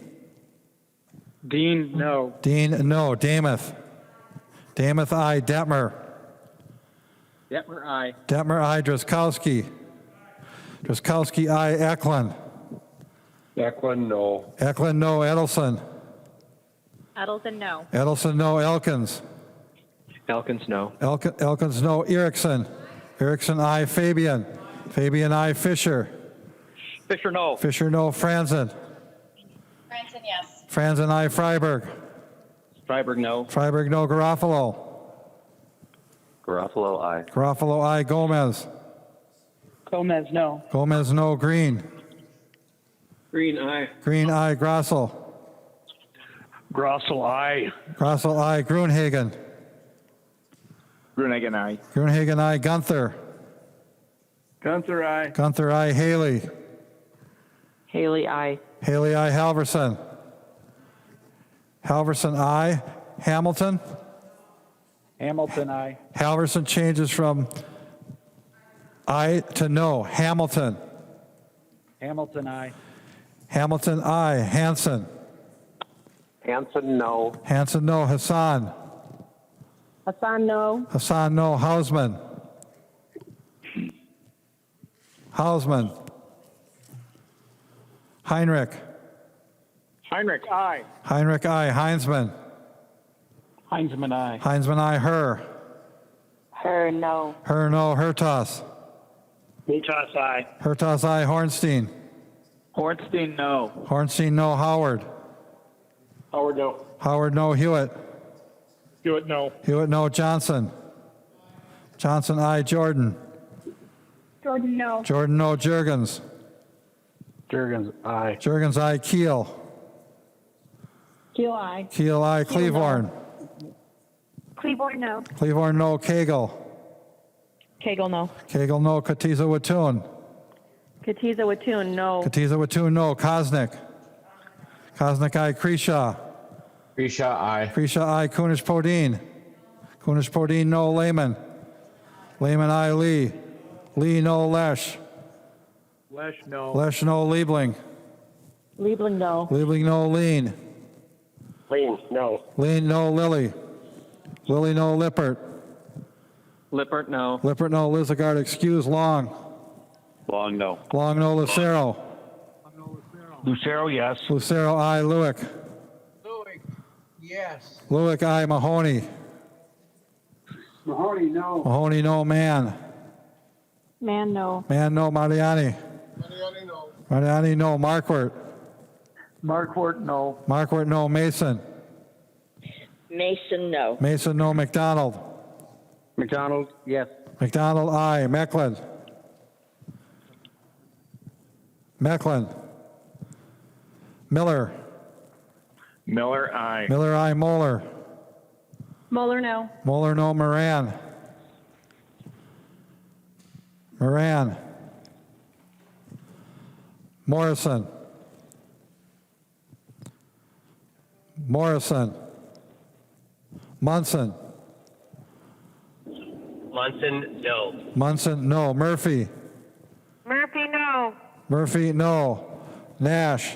Dean, no. Dean, no. Damath. Damath, aye. Detmer. Detmer, aye. Detmer, aye. Drazkowski. Drazkowski, aye. Eklund. Eklund, no. Eklund, no. Edelson. Edelson, no. Edelson, no. Elkins. Elkins, no. Elkins, no. Erickson. Erickson, aye. Fabian. Fabian, aye. Fisher. Fisher, no. Fisher, no. Franzen. Franson, yes. Franzen, aye. Freiberg. Freiberg, no. Freiberg, no. Garofalo. Garofalo, aye. Garofalo, aye. Gomez. Gomez, no. Gomez, no. Green. Green, aye. Green, aye. Grossel. Grossel, aye. Grossel, aye. Grunhagen. Grunegan, aye. Grunhagen, aye. Gunther. Gunther, aye. Gunther, aye. Haley. Haley, aye. Haley, aye. Halverson. Halverson, aye. Hamilton. Hamilton, aye. Halverson changes from aye to no. Hamilton. Hamilton, aye. Hamilton, aye. Hanson. Hanson, no. Hanson, no. Hassan. Hassan, no. Hassan, no. Hausman. Hausman. Heinrich. Heinrich, aye. Heinrich, aye. Heinzman. Heinzman, aye. Heinzman, aye. Her. Her, no. Her, no. Hertas. Mitas, aye. Hertas, aye. Hornstein. Hornstein, no. Hornstein, no. Howard. Howard, no. Howard, no. Hewitt. Hewitt, no. Hewitt, no. Johnson. Johnson, aye. Jordan. Jordan, no. Jordan, no. Jurgens. Jurgens, aye. Jurgens, aye. Keel. Keel, aye. Keel, aye. Cleavorn. Cleveland, no. Cleavorn, no. Koegel. Koegel, no. Koegel, no. Katiza Watun. Katiza Watun, no. Katiza Watun, no. Kosnick. Kosnick, aye. Kreshaw. Grisha, aye. Kreshaw, aye. Kunish Podine. Kunish Podine, no. Layman. Layman, aye. Lee. Lee, no. Lesh. Lesh, no. Lesh, no. Liebling. Liebling, no. Liebling, no. Lean. Lean, no. Lean, no. Lilly. Lilly, no. Lippert. Lippert, no. Lippert, no. Lizagard, excuse. Long. Long, no. Long, no. Lucero. Lucero, yes. Lucero, aye. Lewick. Louis, yes. Lewick, aye. Mahoney. Mahoney, no. Mahoney, no. Man. Man, no. Man, no. Mariani. Mariani, no. Mariani, no. Marquardt. Marquardt, no. Marquardt, no. Mason. Mason, no. Mason, no. McDonald. McDonald, yes. McDonald, aye. Mecklen. Mecklen. Miller. Miller, aye. Miller, aye. Moeller. Mueller, no. Moeller, no. Moran. Moran. Morrison. Morrison. Munson. Munson, no. Munson, no. Murphy. Murphy, no. Murphy, no. Nash.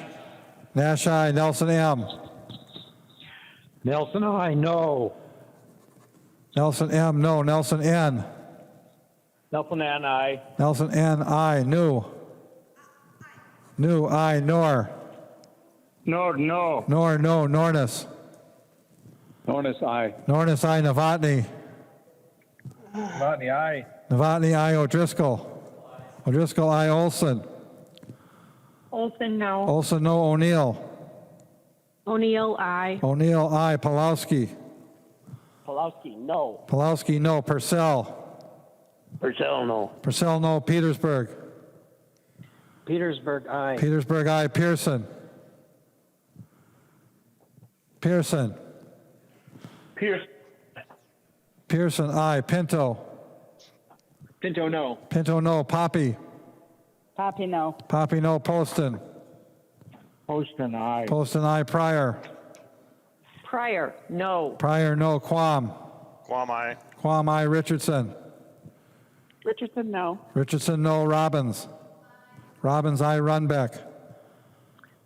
Nash, aye. Nelson, M. Nelson, I no. Nelson, M, no. Nelson, N. Nelson, and I. Nelson, N, I. New. New, I. Nor. No. Nor, no. Nornis. Nornis, I. Nornis, I. Novotny. Davnie, I. Novotny, I. O'Driscoll. O'Driscoll, I. Olson. Olson, no. Olson, no. O'Neill. O'Neill, aye. O'Neill, I. Pulowski. Pulowski, no. Pulowski, no. Purcell. Purcell, no. Purcell, no. Petersburg. Petersburg, I. Petersburg, I. Pearson. Pearson. Pierce. Pearson, I. Pinto. Pinto, no. Pinto, no. Poppy. Poppy, no. Poppy, no. Poston. Poston, I. Poston, I. Pryor. Pryor, no. Pryor, no. Quam. Quam, I. Quam, I. Richardson. Richardson, no. Richardson, no. Robbins. Robbins, I. Runbeck.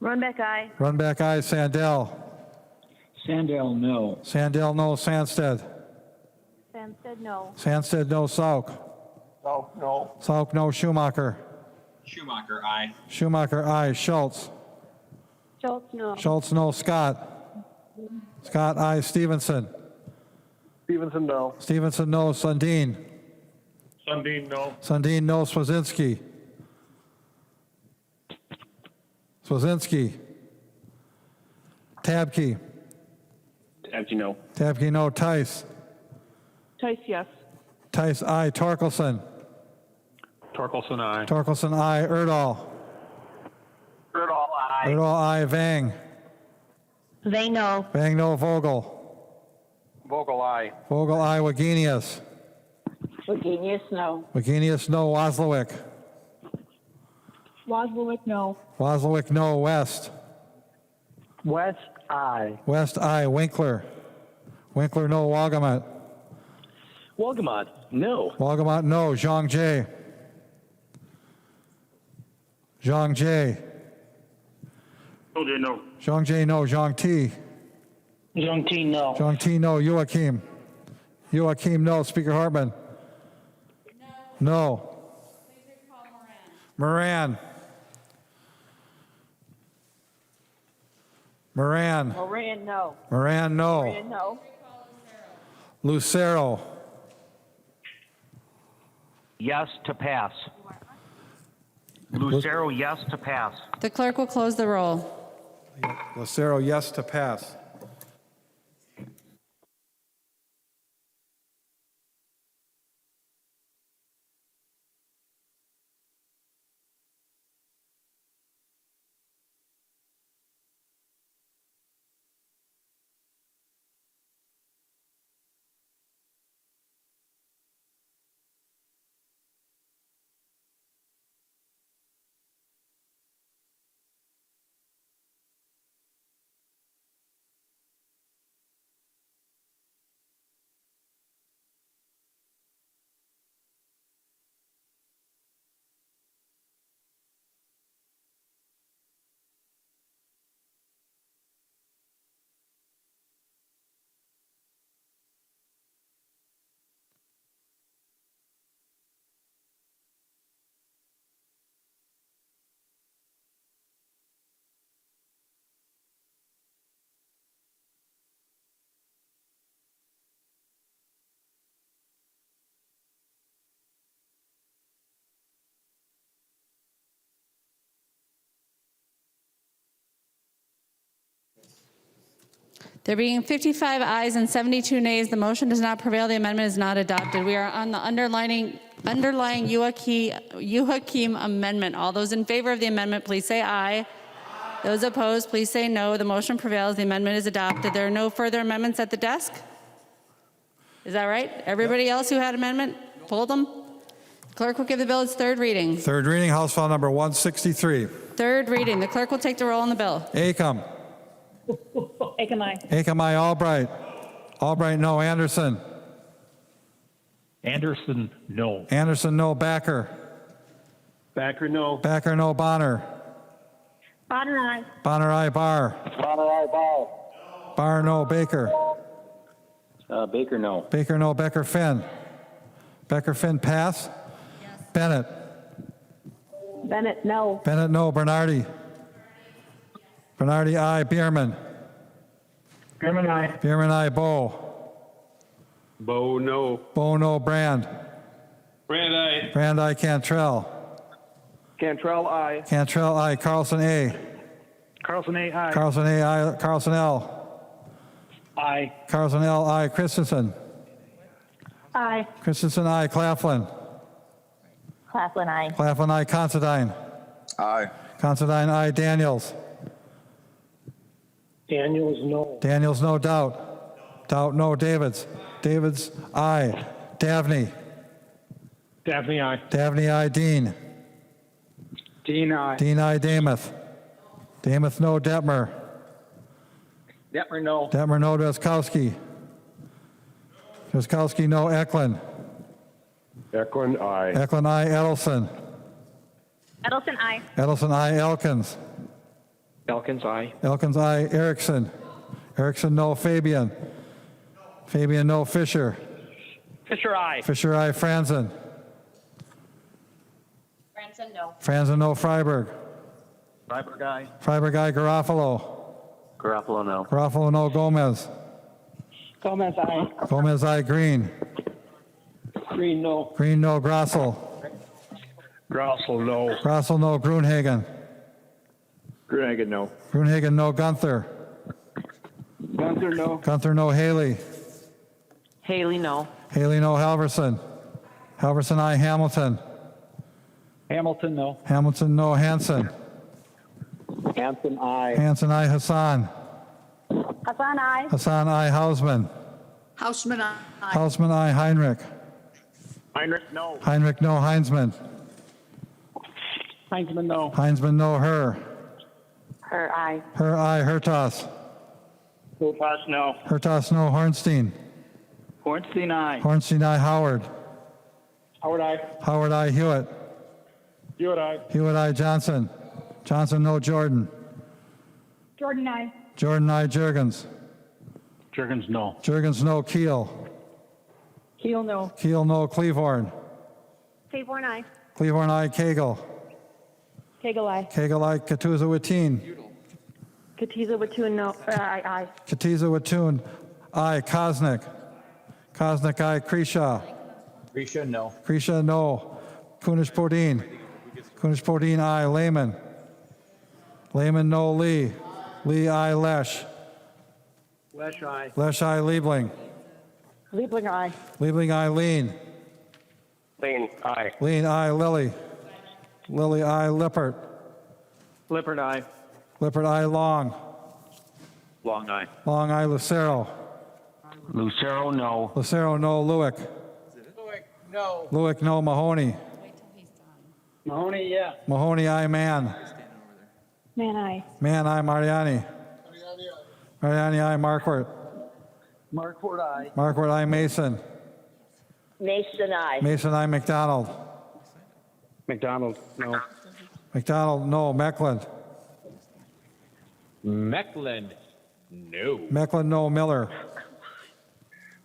Runbeck, aye. Runbeck, I. Sandell. Sandell, no. Sandell, no. Sandsted. Sandsted, no. Sandsted, no. Sauk. Oh, no. Sauk, no. Schumacher. Schumacher, aye. Schumacher, I. Schultz. Schultz, no. Schultz, no. Scott. Scott, I. Stevenson. Stevenson, no. Stevenson, no. Sundin. Sundin, no. Sundin, no. Swazinski. Swazinski. Tabke. As you know. Tabke, no. Tice. Tice, yes. Tice, I. Torkelson. Torkelson, I. Torkelson, I. Erdahl. Erdahl, I. Erdahl, I. Vang. They know. Vang, no. Vogel. Vogel, I. Vogel, I. Wagenius. Virginius, no. Wagenius, no. Wozlowick. Wozlowick, no. Wozlowick, no. West. West, I. West, I. Winkler. Winkler, no. Wagamut. Wolgamott, no. Wagamut, no. Zhang Jie. Zhang Jie. OJ, no. Zhang Jie, no. Zhang Ti. Young T, no. Zhang Ti, no. Youakim. Youakim, no. Speaker Hartman. No. Moran. Moran. Moran, no. Moran, no. Moran, no. Lucero. Yes to pass. Lucero, yes to pass. The clerk will close the roll. Lucero, yes to pass. There being 55 ayes and 72 nays, the motion does not prevail. The amendment is not adopted. We are on the underlying Youakim amendment. All those in favor of the amendment, please say aye. Those opposed, please say no. The motion prevails. The amendment is adopted. There are no further amendments at the desk? Is that right? Everybody else who had amendment, pulled them? Clerk will give the bill its third reading. Third reading, House File Number 163. Third reading. The clerk will take the roll on the bill. Acom. Aiken, aye. Aiken, aye. Albright. Albright, no. Anderson. Anderson, no. Anderson, no. Backer. Backer, no. Backer, no. Bonner. Bonner, aye. Bonner, aye. Barr. Bonner, aye, Ball. Barr, no. Baker. Baker, no. Baker, no. Becker, Finn. Becker, Finn, pass. Bennett. Bennett, no. Bennett, no. Bernardi. Bernardi, aye. Bierman. Bierman, aye. Bierman, aye. Bow. Bo, no. Bow, no. Brand. Brand, aye. Brand, aye. Cantrell. Cantrell, aye. Cantrell, aye. Carlson, A. Carlson, aye. Carlson, A. Aye. Carlson, L. Aye. Carlson, L. Aye. Christensen. Aye. Christensen, aye. Claflin. Claflin, aye. Claflin, aye. Considine. Aye. Considine, aye. Daniels. Daniels, no. Daniels, no. Doubt. Doubt, no. Davids. Davids, aye. Davnie. Davnie, aye. Davnie, aye. Dean. Dean, aye. Dean, aye. Damath. Damath, no. Detmer. Detmer, no. Detmer, no. Drazkowski. Drazkowski, no. Eklund. Eklund, aye. Eklund, aye. Edelson. Edelson, aye. Edelson, aye. Elkins. Elkins, aye. Elkins, aye. Erickson. Erickson, no. Fabian. Fabian, no. Fisher. Fisher, aye. Fisher, aye. Franzen. Branson, no. Franzen, no. Freiberg. Freiberg, aye. Freiberg, aye. Garofalo. Garoppolo, no. Garofalo, no. Gomez. Gomez, aye. Gomez, aye. Green. Green, no. Green, no. Grossel. Grossel, no. Grossel, no. Grunhagen. Grunehagen, no. Grunhagen, no. Gunther. Gunther, no. Gunther, no. Haley. Haley, no. Haley, no. Halverson. Halverson, aye. Hamilton. Hamilton, no. Hamilton, no. Hanson. Hanson, aye. Hanson, aye. Hassan. Hassan, aye. Hassan, aye. Hausman. Hausman, aye. Hausman, aye. Heinrich. Heinrich, no. Heinrich, no. Heinzman. Heinzman, no. Heinzman, no. Her. Her, aye. Her, aye. Hertas. Hurtas, no. Hertas, no. Hornstein. Hornstein, aye. Hornstein, aye. Howard. Howard, aye. Howard, aye. Hewitt. Hewitt, aye. Hewitt, aye. Johnson. Johnson, no. Jordan. Jordan, aye. Jordan, aye. Jurgens. Jurgens, no. Jurgens, no. Keel. Keel, no. Keel, no. Cleavorn. Claiborne, aye. Cleavorn, aye. Koegel. Kegel, aye. Koegel, aye. Katuza, Watine. Katiza, Watun, no. Aye. Katiza, Watun, aye. Kosnick. Kosnick, aye. Kreshaw. Grisha, no. Kresha, no. Kunish-Podine. Kunish-Podine, aye. Layman. Layman, no. Lee. Lee, aye. Lesh. Lesh, aye. Lesh, aye. Liebling. Liebling, aye. Liebling, aye. Lean. Lane, aye. Lean, aye. Lilly. Lilly, aye. Lippert. Lippert, aye. Lippert, aye. Long. Long, aye. Long, aye. Lucero. Lucero, no. Lucero, no. Lewick. No. Lewick, no. Mahoney. Mahoney, yeah. Mahoney, aye. Mann. Man, aye. Mann, aye. Mariani. Mariani, aye. Marquardt. Markford, aye. Marquardt, aye. Mason. Mason, aye. Mason, aye. McDonald. McDonald, no. McDonald, no. Meckland. Meckland, no. Meckland, no. Miller.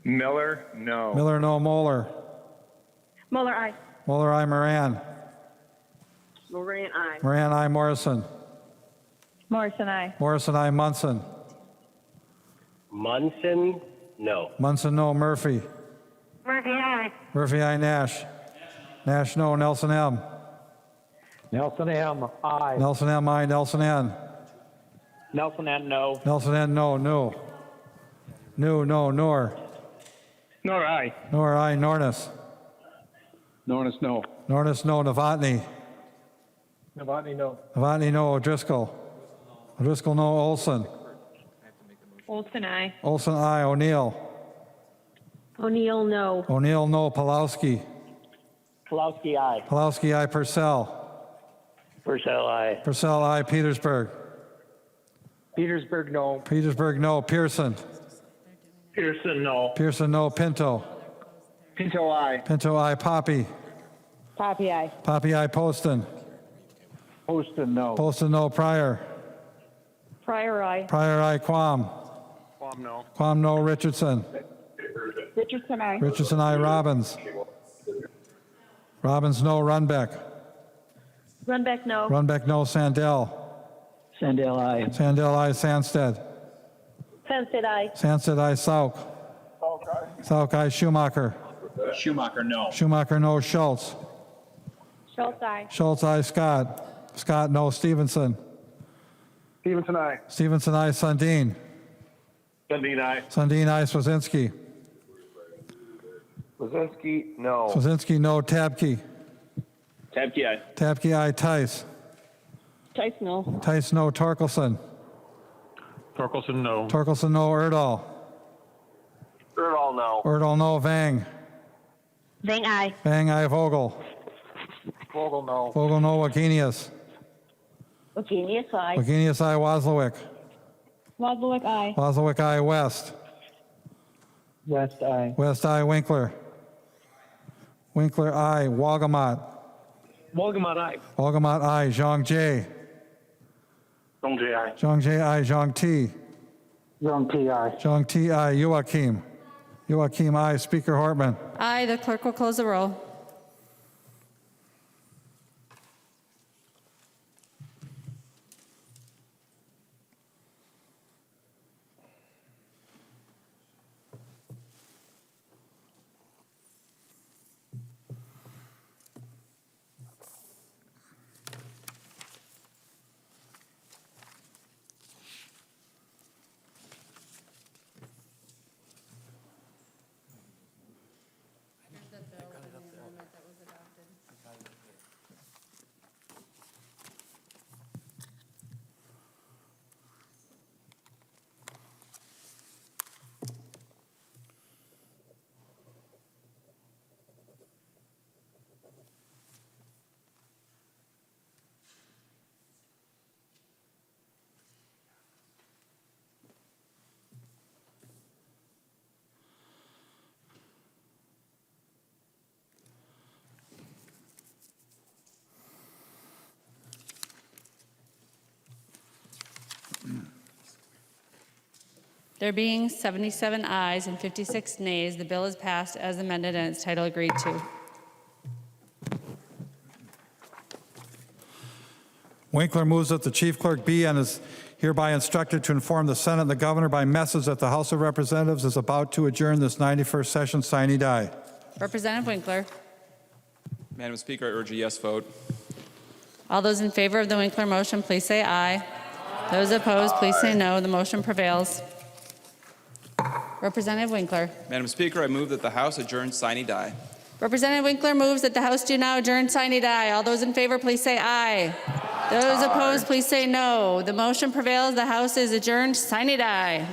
Miller, no. Miller, no. Moeller. Muller, aye. Moeller, aye. Moran. Moran, aye. Moran, aye. Morrison. Morrison, aye. Morrison, aye. Munson. Munson, no. Munson, no. Murphy. Murphy, aye. Murphy, aye. Nash. Nash, no. Nelson M. Nelson M, aye. Nelson M, aye. Nelson N. Nelson N, no. Nelson N, no. New. New, no. Nor. Nor, aye. Nor, aye. Nornis. Nornis, no. Nornis, no. Novotny. Novotny, no. Novotny, no. O'Driscoll. O'Driscoll, no. Olson. Olson, aye. Olson, aye. O'Neill. O'Neill, no. O'Neill, no. Pulowski. Pulowski, aye. Pulowski, aye. Purcell. Purcell, aye. Purcell, aye. Petersburg. Petersburg, no. Petersburg, no. Pearson. Pearson, no. Pearson, no. Pinto. Pinto, aye. Pinto, aye. Poppy. Poppy, aye. Poppy, aye. Poston. Poston, no. Poston, no. Pryor. Pryor, aye. Pryor, aye. Quam. Quam, no. Quam, no. Richardson. Richardson, aye. Richardson, aye. Robbins. Robbins, no. Runbeck. Runback, no. Runbeck, no. Sandell. Sandell, aye. Sandell, aye. Sandsted. Fenstead, aye. Sandsted, aye. Sauk. Sauk, aye. Schumacher. Schumacher, no. Schumacher, no. Schultz. Schultz, aye. Schultz, aye. Scott. Scott, no. Stevenson. Stevenson, aye. Stevenson, aye. Sundin. Sundin, aye. Sundin, aye. Swazinski. Lazinski, no. Swazinski, no. Tabke. Tabke, aye. Tabke, aye. Tice. Tice, no. Tice, no. Torkelson. Torkelson, no. Torkelson, no. Erdahl. Erdahl, no. Erdahl, no. Vang. Vang, aye. Vang, aye. Vogel. Vogel, no. Vogel, no. Wagenius. Wagenius, aye. Wagenius, aye. Wozlowick. Wozlowick, aye. Wozlowick, aye. West. West, aye. West, aye. Winkler. Winkler, aye. Walgamot. Wolgamott, aye. Walgamot, aye. Zhang Jie. Zhong Jie, aye. Zhang Jie, aye. Zhang T. Zhong T, aye. Zhang T, aye. Youakim. Youakim, aye. Speaker Hortman. Aye. The clerk will close the roll. There being 77 ayes and 56 nays, the bill is passed as amended and its title agreed to. Winkler moves that the chief clerk be and is hereby instructed to inform the Senate and the governor by message that the House of Representatives is about to adjourn this 91st session sine die. Representative Winkler. Madam Speaker, I urge a yes vote. All those in favor of the Winkler motion, please say aye. Those opposed, please say no. The motion prevails. Representative Winkler. Madam Speaker, I move that the House adjourn sine die. Representative Winkler moves that the House do now adjourn sine die. All those in favor, please say aye. Those opposed, please say no. The motion prevails. The House is adjourned sine die.